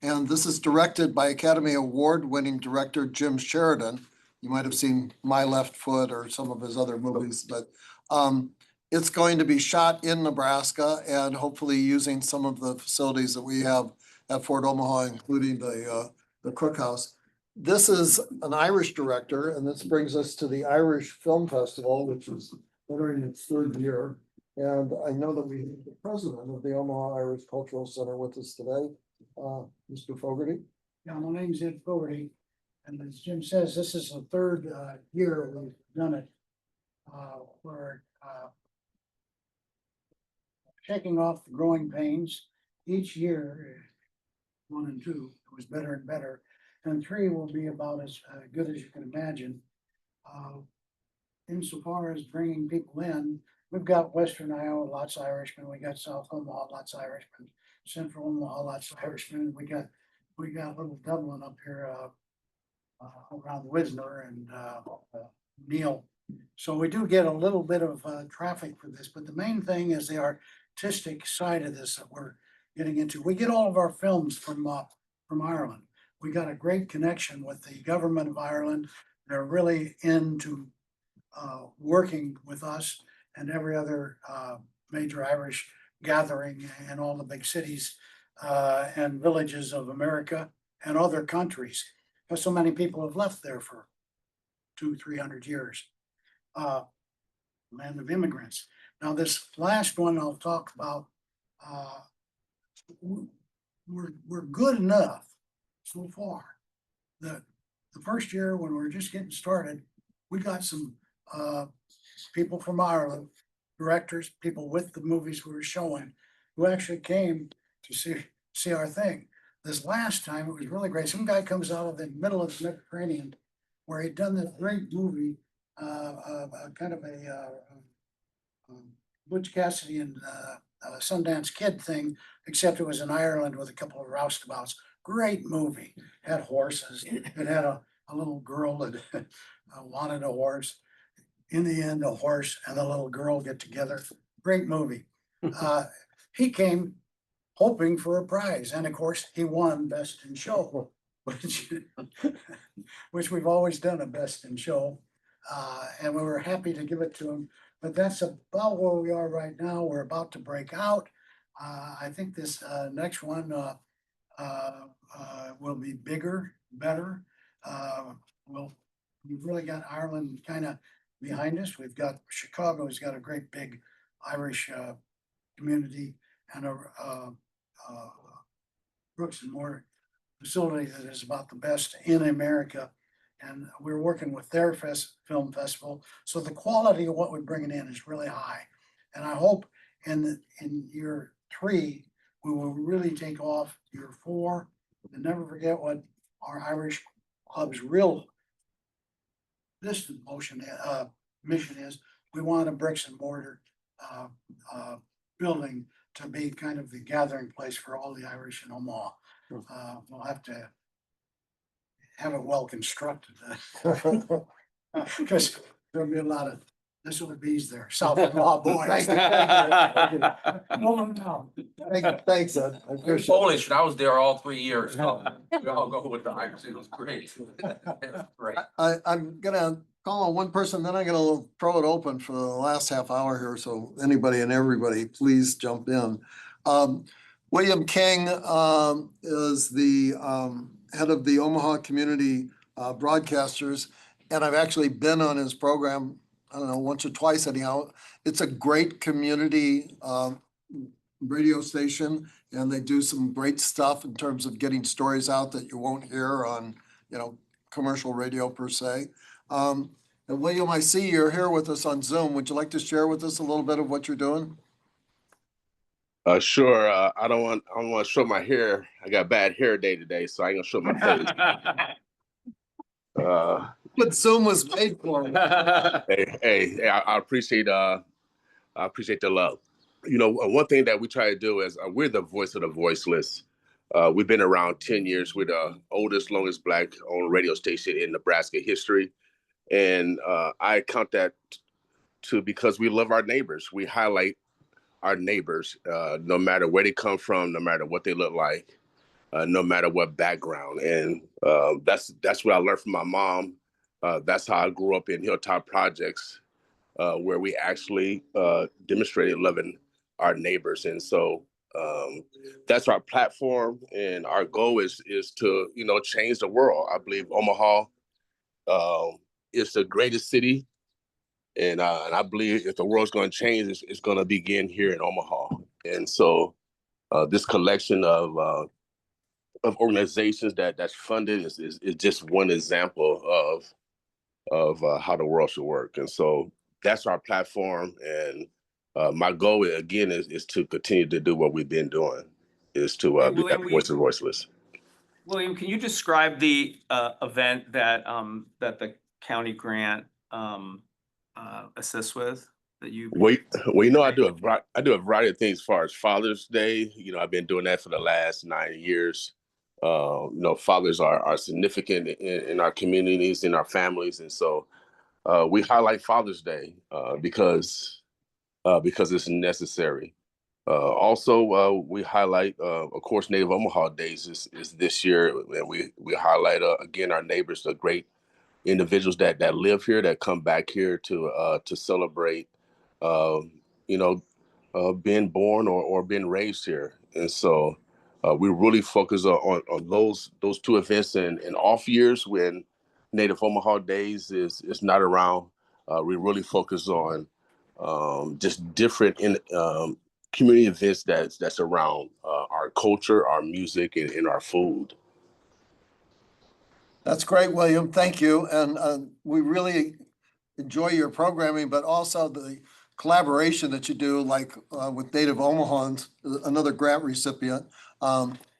And this is directed by Academy Award-winning director Jim Sheridan. You might have seen My Left Foot or some of his other movies, but it's going to be shot in Nebraska and hopefully using some of the facilities that we have at Fort Omaha, including the Crook House. This is an Irish director, and this brings us to the Irish Film Festival, which is entering its 3rd year. And I know that we have the president of the Omaha Irish Cultural Center with us today, Mr. Fogarty. Yeah, my name's Ed Fogarty, and as Jim says, this is the 3rd year we've done it. We're shaking off the growing pains. Each year, 1 and 2, it was better and better, and 3 will be about as good as you can imagine. Insofar as bringing people in, we've got Western Iowa, lots of Irishmen. We got South Omaha, lots of Irishmen. Central Omaha, lots of Irishmen. We got little Dublin up here around Wisner and Neil. So we do get a little bit of traffic for this, but the main thing is the artistic side of this that we're getting into. We get all of our films from Ireland. We got a great connection with the government of Ireland. They're really into working with us and every other major Irish gathering in all the big cities and villages of America and other countries. Because so many people have left there for 200-300 years. Land of immigrants. Now this last one I'll talk about, we're good enough so far. The first year when we were just getting started, we got some people from Ireland, directors, people with the movies we were showing, who actually came to see our thing. This last time, it was really great. Some guy comes out of the middle of the Mediterranean where he'd done this great movie, kind of a Butch Cassidy and Sundance Kid thing, except it was in Ireland with a couple of roustabouts. Great movie. Had horses. It had a little girl that wanted a horse. In the end, a horse and a little girl get together. Great movie. He came hoping for a prize, and of course, he won Best in Show, which we've always done a Best in Show, and we were happy to give it to him. But that's about where we are right now. We're about to break out. I think this next one will be bigger, better. We've really got Ireland kind of behind us. We've got Chicago's got a great big Irish community and a Brooks and Moore facility that is about the best in America. And we're working with their film festival. So the quality of what we're bringing in is really high. And I hope in year 3, we will really take off. Year 4, and never forget what our Irish club's real distant mission is. We want a bricks and mortar building to be kind of the gathering place for all the Irish in Omaha. We'll have to have it well constructed because there'll be a lot of This one bees there, South Omaha boys. Oh, no. Thanks, Ed. I appreciate it. Polish, and I was there all 3 years. So we all go with the Irish. It was great. Great. I'm gonna call on one person, then I'm gonna throw it open for the last half hour here, so anybody and everybody, please jump in. William King is the head of the Omaha Community Broadcasters, and I've actually been on his program, I don't know, once or twice anyhow. It's a great community radio station, and they do some great stuff in terms of getting stories out that you won't hear on, commercial radio per se. And William, I see you're here with us on Zoom. Would you like to share with us a little bit of what you're doing? Sure. I don't want to show my hair. I got bad hair day today, so I ain't gonna show my face. But Zoom was made for. Hey, I appreciate the love. One thing that we try to do is we're the voice of the voiceless. We've been around 10 years. We're the oldest, longest Black-owned radio station in Nebraska history, and I count that to because we love our neighbors. We highlight our neighbors, no matter where they come from, no matter what they look like, no matter what background. And that's what I learned from my mom. That's how I grew up in Hilltop Projects, where we actually demonstrated loving our neighbors. And so that's our platform, and our goal is to change the world. I believe Omaha is the greatest city. And I believe if the world's going to change, it's going to begin here in Omaha. And so this collection of organizations that's funded is just one example of how the world should work. And so that's our platform. And my goal again is to continue to do what we've been doing, is to be that voice of voiceless. William, can you describe the event that the county grant assists with that you? Well, I do a variety of things as far as Father's Day. I've been doing that for the last 9 years. Fathers are significant in our communities, in our families, and so we highlight Father's Day because it's necessary. Also, we highlight, of course, Native Omaha Days is this year, and we highlight again our neighbors, the great individuals that live here, that come back here to celebrate, being born or being raised here. And so we really focus on those two events, and off years when Native Omaha Days is not around. We really focus on just different community events that's around our culture, our music, and our food. That's great, William. Thank you. And we really enjoy your programming, but also the collaboration that you do, like with Native Omahans, another grant recipient,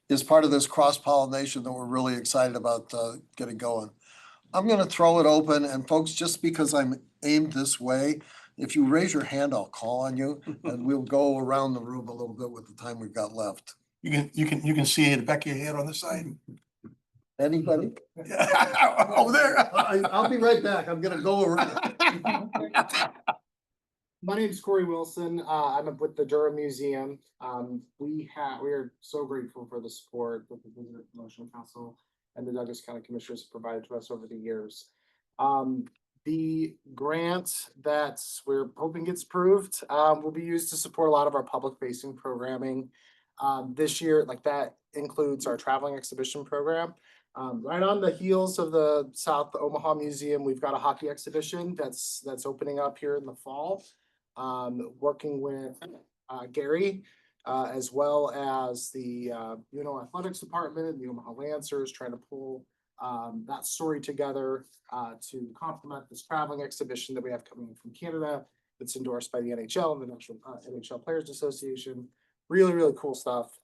is part of this cross-pollination that we're really excited about getting going. I'm going to throw it open, and folks, just because I'm aimed this way, if you raise your hand, I'll call on you, and we'll go around the room a little bit with the time we've got left. You can see the back of your head on the side. Anybody? Over there. I'll be right back. I'm gonna go around. My name is Corey Wilson. I'm with the Durham Museum. We are so grateful for the support that the Visitor Promotion Council and the Douglas County Commissioners have provided to us over the years. The grant that we're hoping gets approved will be used to support a lot of our public facing programming. This year, that includes our traveling exhibition program. Right on the heels of the South Omaha Museum, we've got a hockey exhibition that's opening up here in the fall. Working with Gary, as well as the athletics department and the Omaha Lancers, trying to pull that story together to complement this traveling exhibition that we have coming in from Canada that's endorsed by the NHL and the National NHL Players Association. Really, really cool stuff.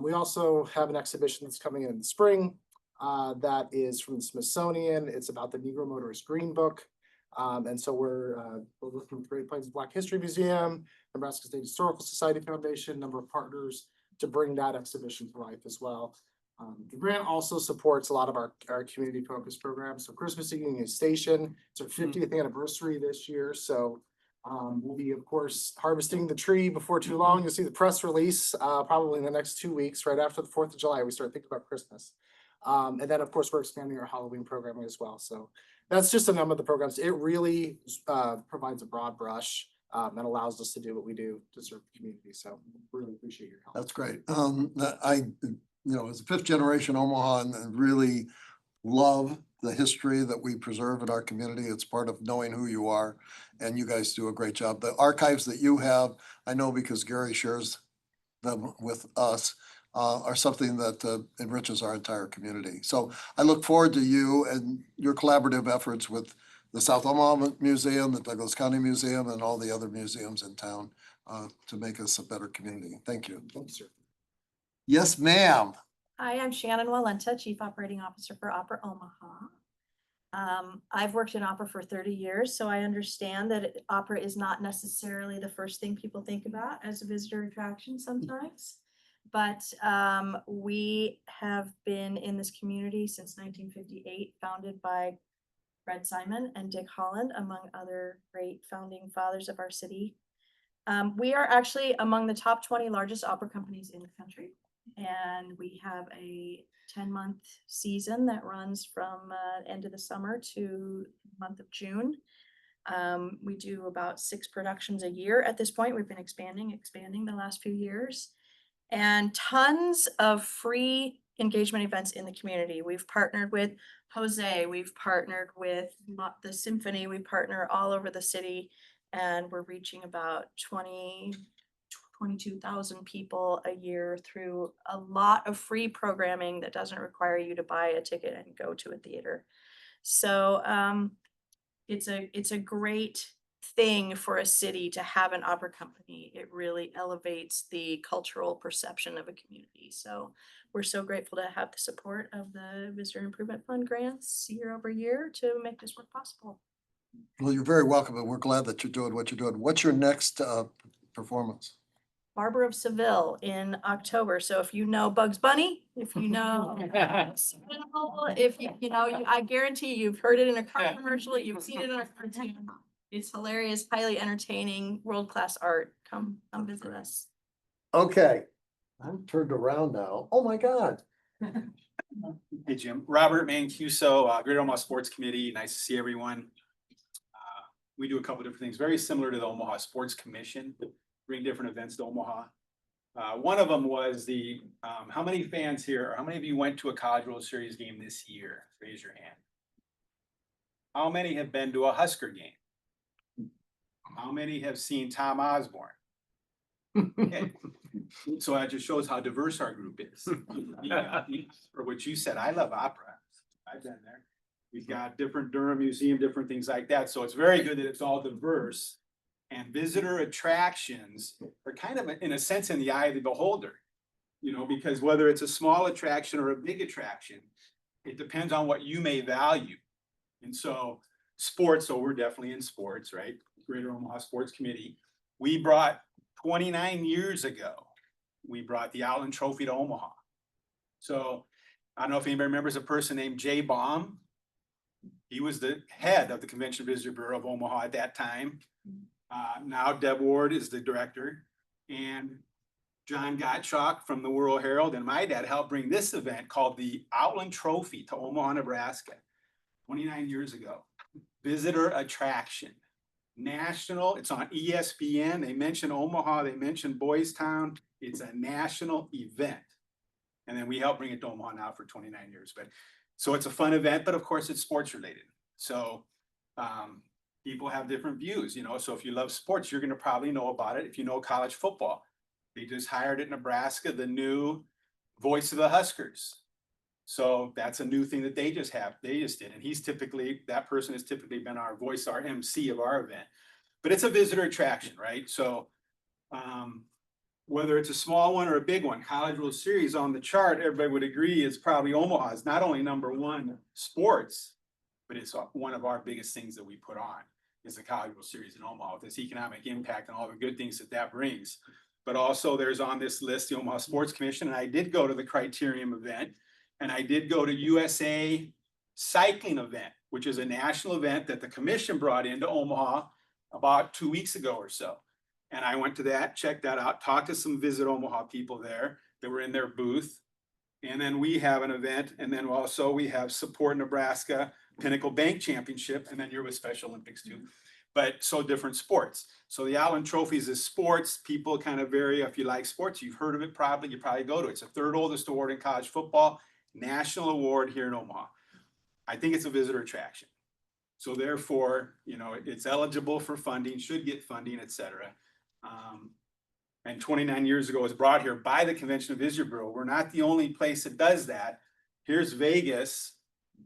We also have an exhibition that's coming in the spring that is from the Smithsonian. It's about the Negro Motorist Green Book. And so we're working with Great Plains Black History Museum, Nebraska State Historical Society Foundation, a number of partners to bring that exhibition to life as well. The grant also supports a lot of our community focused programs. So Christmas at Union Station, it's our 50th anniversary this year. So we'll be, of course, harvesting the tree before too long. You'll see the press release probably in the next 2 weeks, right after the 4th of July, we start thinking about Christmas. And then, of course, we're expanding our Halloween programming as well. So that's just a number of the programs. It really provides a broad brush and allows us to do what we do to serve the community. So really appreciate your help. That's great. As a fifth generation Omaha and really love the history that we preserve in our community. It's part of knowing who you are, and you guys do a great job. The archives that you have, I know because Gary shares them with us, are something that enriches our entire community. So I look forward to you and your collaborative efforts with the South Omaha Museum, the Douglas County Museum, and all the other museums in town to make us a better community. Thank you. Thank you, sir. Yes, ma'am. Hi, I'm Shannon Walenta, Chief Operating Officer for Opera Omaha. I've worked in opera for 30 years, so I understand that opera is not necessarily the first thing people think about as a visitor attraction sometimes. But we have been in this community since 1958, founded by Fred Simon and Dick Holland, among other great founding fathers of our city. We are actually among the top 20 largest opera companies in the country. And we have a 10-month season that runs from end of the summer to the month of June. We do about 6 productions a year at this point. We've been expanding the last few years. And tons of free engagement events in the community. We've partnered with Jose, we've partnered with the symphony, we partner all over the city, and we're reaching about 22,000 people a year through a lot of free programming that doesn't require you to buy a ticket and go to a theater. So it's a great thing for a city to have an opera company. It really elevates the cultural perception of a community. So we're so grateful to have the support of the Visitor Improvement Fund grants year over year to make this work possible. Well, you're very welcome, and we're glad that you're doing what you're doing. What's your next performance? Barber of Seville in October. So if you know Bugs Bunny, if you know, I guarantee you've heard it in a car commercial, you've seen it in a cartoon. It's hilarious, highly entertaining, world-class art. Come visit us. Okay, I'm turned around now. Oh my God. Hey, Jim. Robert Mancuso, Greater Omaha Sports Committee. Nice to see everyone. We do a couple different things, very similar to the Omaha Sports Commission, bring different events to Omaha. One of them was how many fans here, or how many of you went to a College World Series game this year? Raise your hand. How many have been to a Husker game? How many have seen Tom Osborne? Okay. So that just shows how diverse our group is. For what you said, I love opera. I've been there. We've got different Durham Museum, different things like that. So it's very good that it's all diverse. And visitor attractions are kind of, in a sense, in the eye of the beholder. Because whether it's a small attraction or a big attraction, it depends on what you may value. And so sports, so we're definitely in sports, right? Greater Omaha Sports Committee. We brought 29 years ago, we brought the Outland Trophy to Omaha. So I don't know if anybody remembers a person named Jay Baum. He was the head of the Convention Visitor Bureau of Omaha at that time. Now Deb Ward is the director, and John Gottschalk from the World Herald and my dad helped bring this event called the Outland Trophy to Omaha, Nebraska, 29 years ago. Visitor attraction, national. It's on ESPN. They mention Omaha. They mention Boys Town. It's a national event. And then we help bring it to Omaha now for 29 years. So it's a fun event, but of course it's sports related. So people have different views, So if you love sports, you're going to probably know about it. If you know college football, they just hired at Nebraska the new voice of the Huskers. So that's a new thing that they just did. And that person has typically been our voice, our MC of our event. But it's a visitor attraction, right? So whether it's a small one or a big one, College World Series on the chart, everybody would agree is probably Omaha's not only #1 sports, but it's one of our biggest things that we put on is the College World Series in Omaha with its economic impact and all the good things that brings. But also there's on this list, the Omaha Sports Commission, and I did go to the Criterium event. And I did go to USA Cycling Event, which is a national event that the commission brought into Omaha about 2 weeks ago or so. And I went to that, checked that out, talked to some Visit Omaha people there that were in their booth. And then we have an event, and then also we have Support Nebraska Pinnacle Bank Championship, and then you're with Special Olympics too. But so different sports. So the Allen Trophies is sports. People kind of vary. If you like sports, you've heard of it probably, you probably go to it. It's the third oldest award in college football, national award here in Omaha. I think it's a visitor attraction. So therefore, you know, it's eligible for funding, should get funding, et cetera. And 29 years ago, it was brought here by the Convention of Visitor Bureau. We're not the only place that does that. Here's Vegas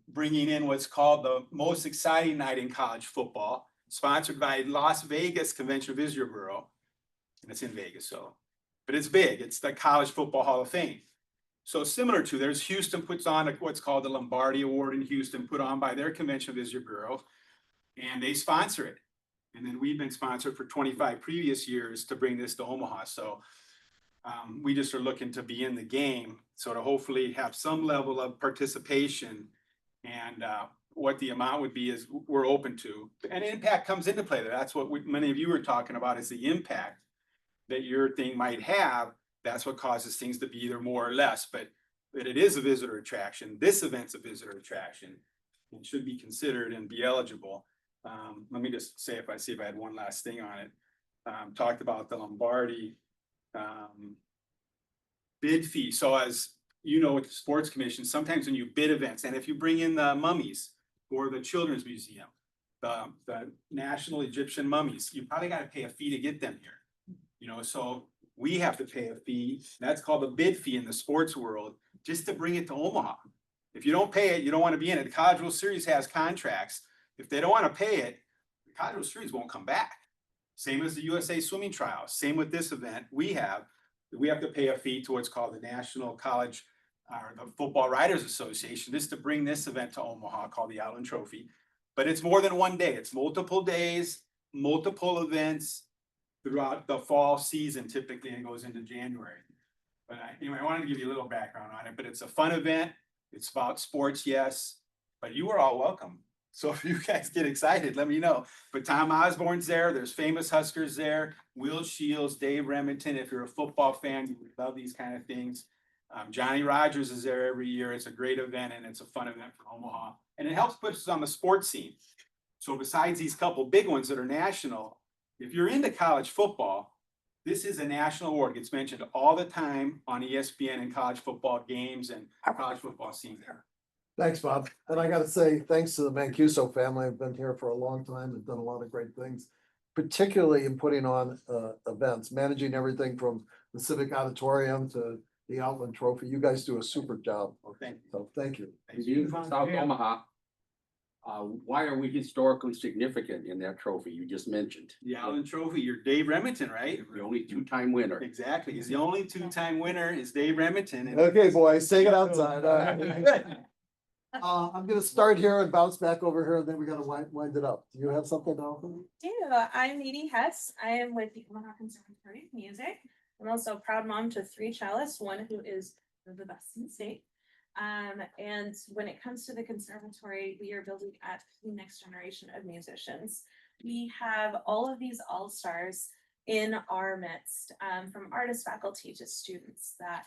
bringing in what's called the most exciting night in college football, sponsored by Las Vegas Convention of Visitor Bureau. And it's in Vegas, so, but it's big. It's the College Football Hall of Fame. So similar to, there's Houston puts on what's called the Lombardi Award in Houston, put on by their Convention of Visitor Bureau, and they sponsor it. And then we've been sponsored for 25 previous years to bring this to Omaha. So we just are looking to be in the game. So to hopefully have some level of participation, and what the amount would be is we're open to. And impact comes into play there. That's what many of you were talking about, is the impact that your thing might have. That's what causes things to be either more or less, but it is a visitor attraction. This event's a visitor attraction and should be considered and be eligible. Let me just say, see if I had one last thing on it. Talked about the Lombardi bid fee. So as you know, with the Sports Commission, sometimes when you bid events, and if you bring in the mummies or the Children's Museum, the National Egyptian Mummies, you probably got to pay a fee to get them here. You know, so we have to pay a fee. That's called the bid fee in the sports world, just to bring it to Omaha. If you don't pay it, you don't want to be in it. The College World Series has contracts. If they don't want to pay it, the College World Series won't come back. Same as the USA Swimming Trials. Same with this event. We have to pay a fee to what's called the National College or the Football Writers Association, just to bring this event to Omaha, called the Allen Trophy. But it's more than one day. It's multiple days, multiple events throughout the fall season, typically, and goes into January. But anyway, I wanted to give you a little background on it, but it's a fun event. It's about sports, yes, but you are all welcome. So if you guys get excited, let me know. But Tom Osborne's there. There's famous Huskers there. Will Shields, Dave Remington. If you're a football fan, you would love these kind of things. Johnny Rogers is there every year. It's a great event, and it's a fun event for Omaha. And it helps put us on the sports scene. So besides these couple big ones that are national, if you're into college football, this is a national award. It gets mentioned all the time on ESPN and college football games and college football scene there. Thanks, Bob. And I gotta say, thanks to the Mancuso family. I've been here for a long time and done a lot of great things, particularly in putting on events, managing everything from the Civic Auditorium to the Outland Trophy. You guys do a super job. Thank you. So thank you. You from South Omaha, why are we historically significant in that trophy you just mentioned? The Allen Trophy, you're Dave Remington, right? The only two-time winner. Exactly. He's the only two-time winner is Dave Remington. And Okay, boys, take it outside. All right. I'm gonna start here and bounce back over here, and then we gotta wind it up. Do you have something to offer? I'm Needy Hess. I am with the Omaha Conservatory of Music. I'm also a proud mom to 3 cellists, one who is the best in the state. And when it comes to the conservatory, we are building at the next generation of musicians. We have all of these all-stars in our midst, from artists, faculty to students that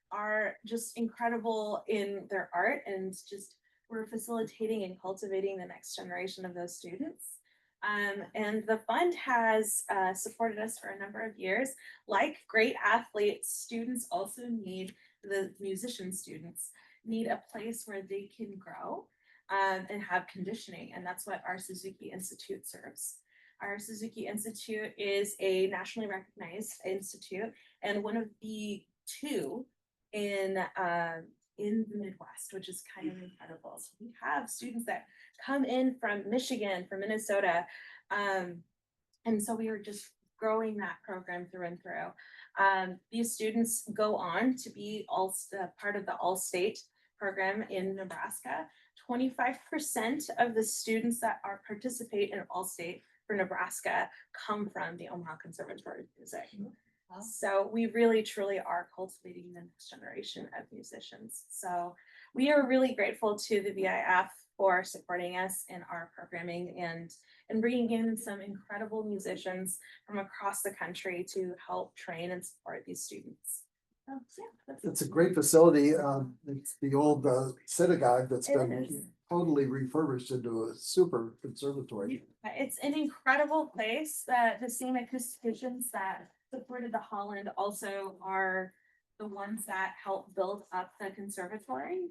are just incredible in their art, and just we're facilitating and cultivating the next generation of those students. And the fund has supported us for a number of years. Like great athletes, students also need, the musician students need a place where they can grow and have conditioning. And that's what our Suzuki Institute serves. Our Suzuki Institute is a nationally recognized institute and one of the 2 in the Midwest, which is kind of incredible. So we have students that come in from Michigan, from Minnesota. And so we are just growing that program through and through. These students go on to be part of the all-state program in Nebraska. 25% of the students that participate in all-state for Nebraska come from the Omaha Conservatory of Music. So we really truly are cultivating the next generation of musicians. So we are really grateful to the VIF for supporting us in our programming and bringing in some incredible musicians from across the country to help train and support these students. So, yeah, that's It's a great facility. It's the old synagogue that's It been is. totally refurbished into a super conservatory. It's an incredible place that the same acousticians that supported the Holland also are the ones that help build up the conservatory.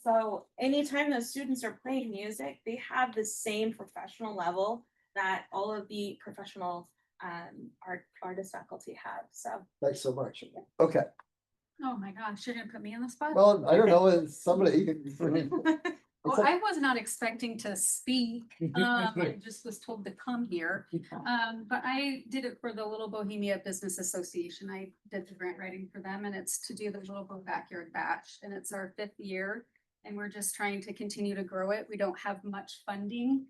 So anytime those students are playing music, they have the same professional level that all of the professional artist faculty have. So Thanks so much. Okay, Oh my gosh, you're gonna put me on the spot? well, I don't know, it's somebody. Well, I was not expecting to speak. I just was told to come here. But I did it for the Little Bohemia Business Association. I did the grant writing for them, and it's to do the Little Bo Backyard Bash, and it's our 5th year. And we're just trying to continue to grow it. We don't have much funding,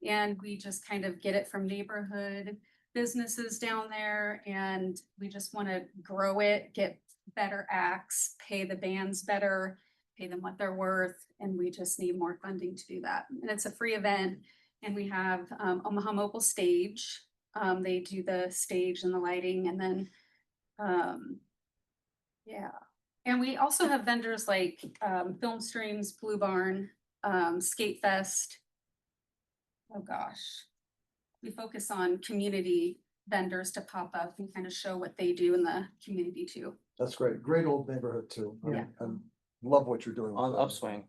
and we just kind of get it from neighborhood businesses down there, and we just want to grow it, get better acts, pay the bands better, pay them what they're worth, and we just need more funding to do that. And it's a free event, and we have Omaha Mobile Stage. They do the stage and the lighting, and then yeah. And we also have vendors like Film Streams, Blue Barn, Skate Fest. Oh gosh. We focus on community vendors to pop up and kind of show what they do in the community too. That's great. Great old neighborhood too. Yeah. And love what you're doing. On upswing.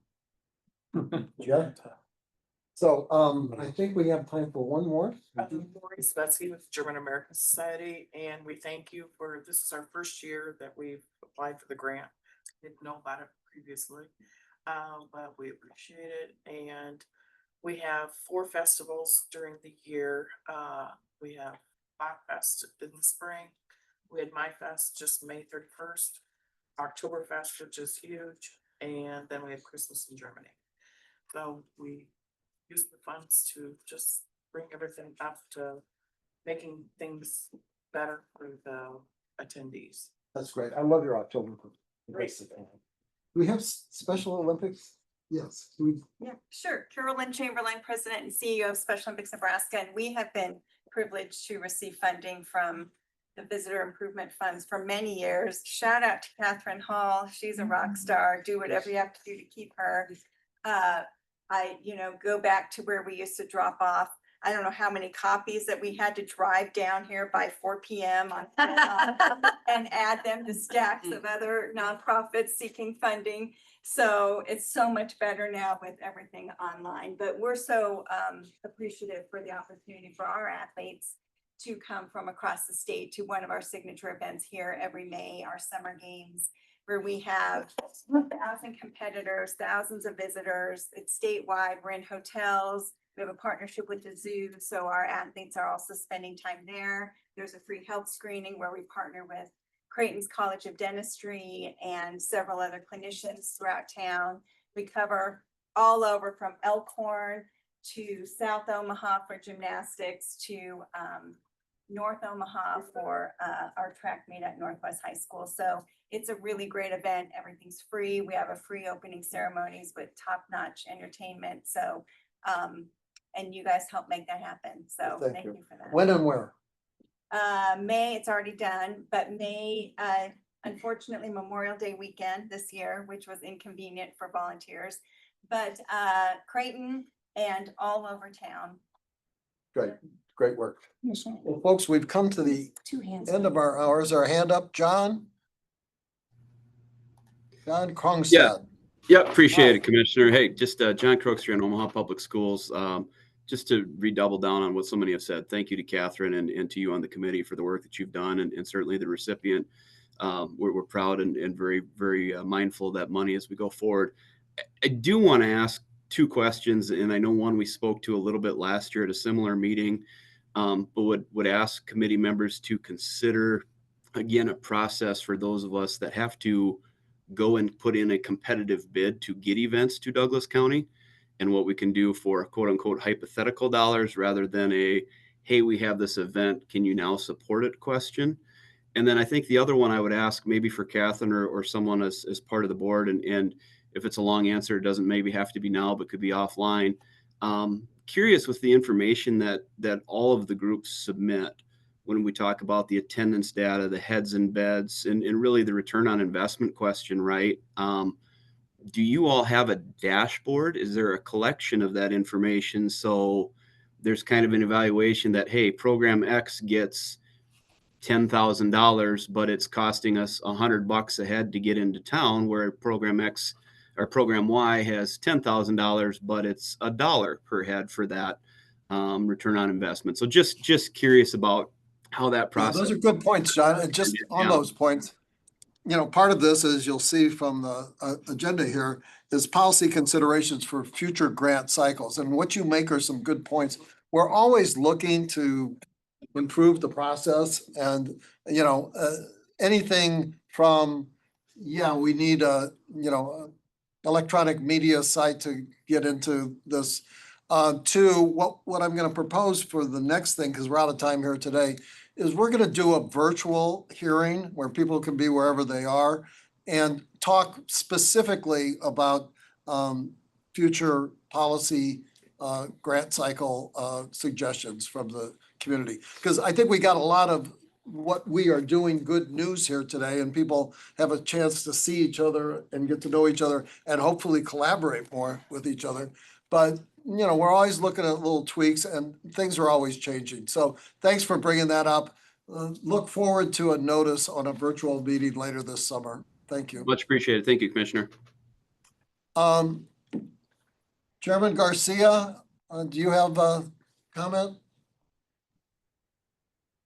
Yeah. So, I think we have time for one more. Lori Spetsky with German American Society, and we thank you for, this is our first year that we've applied for the grant. Didn't know about it previously, but we appreciate it. And we have 4 festivals during the year. We have Black Fest in the spring. We had My Fest just May 31st, Oktoberfest, which is huge, and then we have Christmas in Germany. So we use the funds to just bring everything up to making things better for the attendees. That's great. I love your October. Great. Do we have Special Olympics? Yes. Yeah, sure. Carolyn Chamberlain, President and CEO of Special Olympics Nebraska, and we have been privileged to receive funding from the Visitor Improvement Funds for many years. Shout out to Catherine Hall. She's a rock star. Do whatever you have to do to keep her. I, go back to where we used to drop off. I don't know how many copies that we had to drive down here by 4 p.m. on and add them to stacks of other nonprofits seeking funding. So it's so much better now with everything online, but we're so appreciative for the opportunity for our athletes to come from across the state to one of our signature events here every May, our summer games, where we have 1,000 competitors, thousands of visitors. It's statewide. We're in hotels. We have a partnership with the zoo, so our athletes are also spending time there. There's a free health screening where we partner with Creighton's College of Dentistry and several other clinicians throughout town. We cover all over from Elkhorn to South Omaha for gymnastics to North Omaha for our track meet at Northwest High School. So it's a really great event. Everything's free. We have a free opening ceremonies with top-notch entertainment. So, and you guys help make that happen. So thank you for that. When and where? May, it's already done, but May, unfortunately, Memorial Day weekend this year, which was inconvenient for volunteers, but Creighton and all over town. Great, great work. Well, folks, we've come to the 2 hands. end of our hours. Our hand up, John. John Krongstad. Yeah. Yep, appreciate it, Commissioner. Hey, just John Crooks here in Omaha Public Schools. Just to redouble down on what so many have said, thank you to Catherine and to you on the committee for the work that you've done, and certainly the recipient. We're proud and very, very mindful of that money as we go forward. I do want to ask 2 questions, and I know one we spoke to a little bit last year at a similar meeting, but would ask committee members to consider, again, a process for those of us that have to go and put in a competitive bid to get events to Douglas County, and what we can do for quote unquote hypothetical dollars rather than a, hey, we have this event, can you now support it question. And then I think the other one I would ask maybe for Catherine or someone as part of the board, and if it's a long answer, it doesn't maybe have to be now, but could be offline. Curious with the information that all of the groups submit when we talk about the attendance data, the heads and beds, and really the return on investment question, right? Do you all have a dashboard? Is there a collection of that information? So there's kind of an evaluation that, hey, program X gets $10,000, but it's costing us $100 a head to get into town, where program X or program Y has $10,000, but it's $1 per head for that return on investment. So just curious about how that process. Those are good points, John. And just on those points, part of this, as you'll see from the agenda here, is policy considerations for future grant cycles. And what you make are some good points. We're always looking to improve the process, and, anything from, we need a, electronic media site to get into this, to what I'm going to propose for the next thing, because we're out of time here today, is we're going to do a virtual hearing where people can be wherever they are and talk specifically about future policy grant cycle suggestions from the community. Because I think we got a lot of what we are doing good news here today, and people have a chance to see each other and get to know each other and hopefully collaborate more with each other. But we're always looking at little tweaks, and things are always changing. So thanks for bringing that up. Look forward to a notice on a virtual meeting later this summer. Thank you. Much appreciated. Thank you, Commissioner. Chairman Garcia, do you have a comment?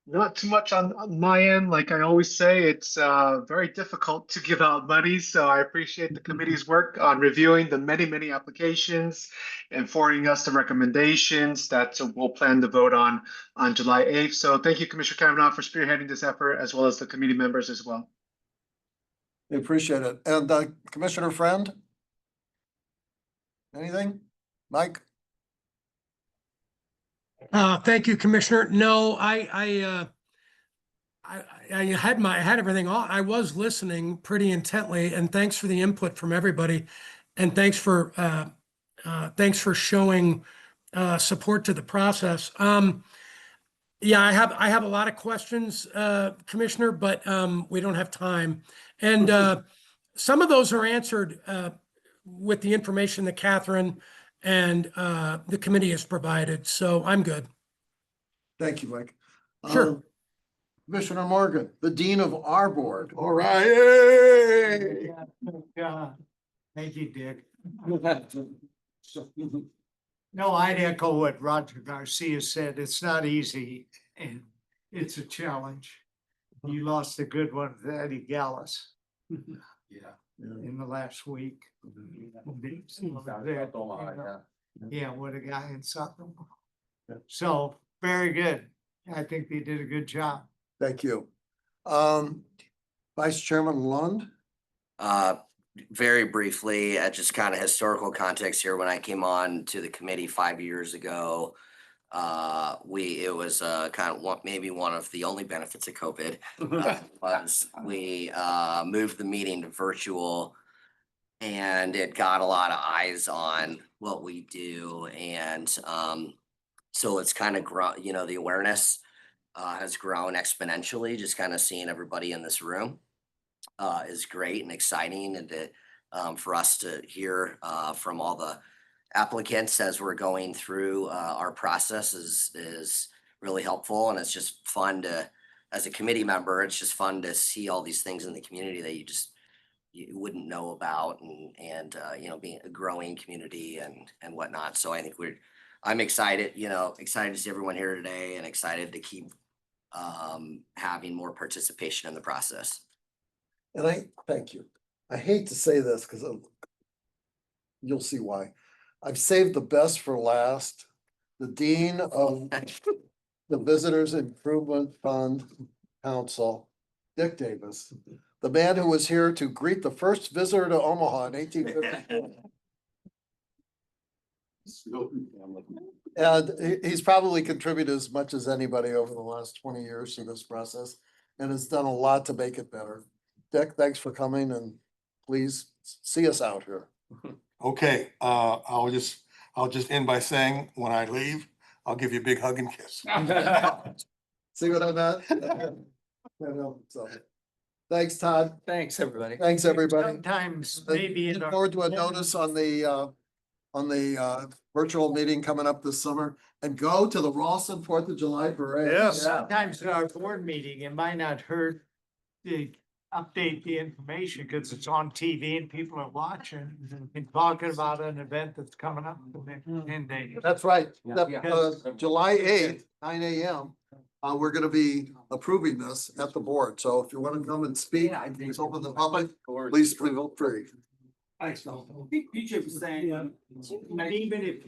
Not too much on my end. Like I always say, it's very difficult to give out money. So I appreciate the committee's work on reviewing the many applications and forwarding us the recommendations that we'll plan to vote on July 8th. So thank you, Commissioner Kavanaugh, for spearheading this effort, as well as the committee members as well. We appreciate it. And Commissioner Friend? Anything? Mike? Thank you, Commissioner. No, I had everything on. I was listening pretty intently, and thanks for the input from everybody. And thanks for showing support to the process. Yeah, I have a lot of questions, Commissioner, but we don't have time. And some of those are answered with the information that Catherine and the committee has provided. So I'm good. Thank you, Mike. Sure. Commissioner Morgan, the dean of our board. All right. Yay! Yeah. Thank you, Dick. No, I'd echo what Roger Garcia said. It's not easy, and it's a challenge. You lost a good one with Eddie Gallus. In the last week. Yeah, what a guy in Sutton. So very good. I think they did a good job. Thank you. Vice Chairman Lund? Very briefly, just kind of historical context here. When I came on to the committee 5 years ago, it was kind of maybe one of the only benefits of COVID was we moved the meeting to virtual, and it got a lot of eyes on what we do, and so it's kind of grown. The awareness has grown exponentially. Just kind of seeing everybody in this room is great and exciting, and for us to hear from all the applicants as we're going through our process is really helpful. And it's just fun to, as a committee member, it's just fun to see all these things in the community that you wouldn't know about, and being a growing community and whatnot. So I think I'm excited, excited to see everyone here today, and excited to keep having more participation in the process. And thank you. I hate to say this because you'll see why. I've saved the best for last. The Dean of the Visitors Improvement Fund Council, Dick Davis, the man who was here to greet the first visitor to Omaha in 1854. And he's probably contributed as much as anybody over the last 20 years to this process, and has done a lot to make it better. Dick, thanks for coming, and please see us out here. Okay, I'll just end by saying, when I leave, I'll give you a big hug and kiss. See what I'm at? I know, so. Thanks, Todd. Thanks, everybody. Thanks, everybody. Sometimes Maybe. Look forward to a notice on the virtual meeting coming up this summer, and go to the Ralston Fourth of July parade. Yes. Sometimes at our board meeting, it might not hurt to update the information because it's on TV and people are watching and talking about an event that's coming up in the next 10 days. That's right. Yeah. July 8th, 9 a.m. We're gonna be approving this at the board. So if you want to come and speak, it's open to the public, please feel free. I think BJ was saying, even if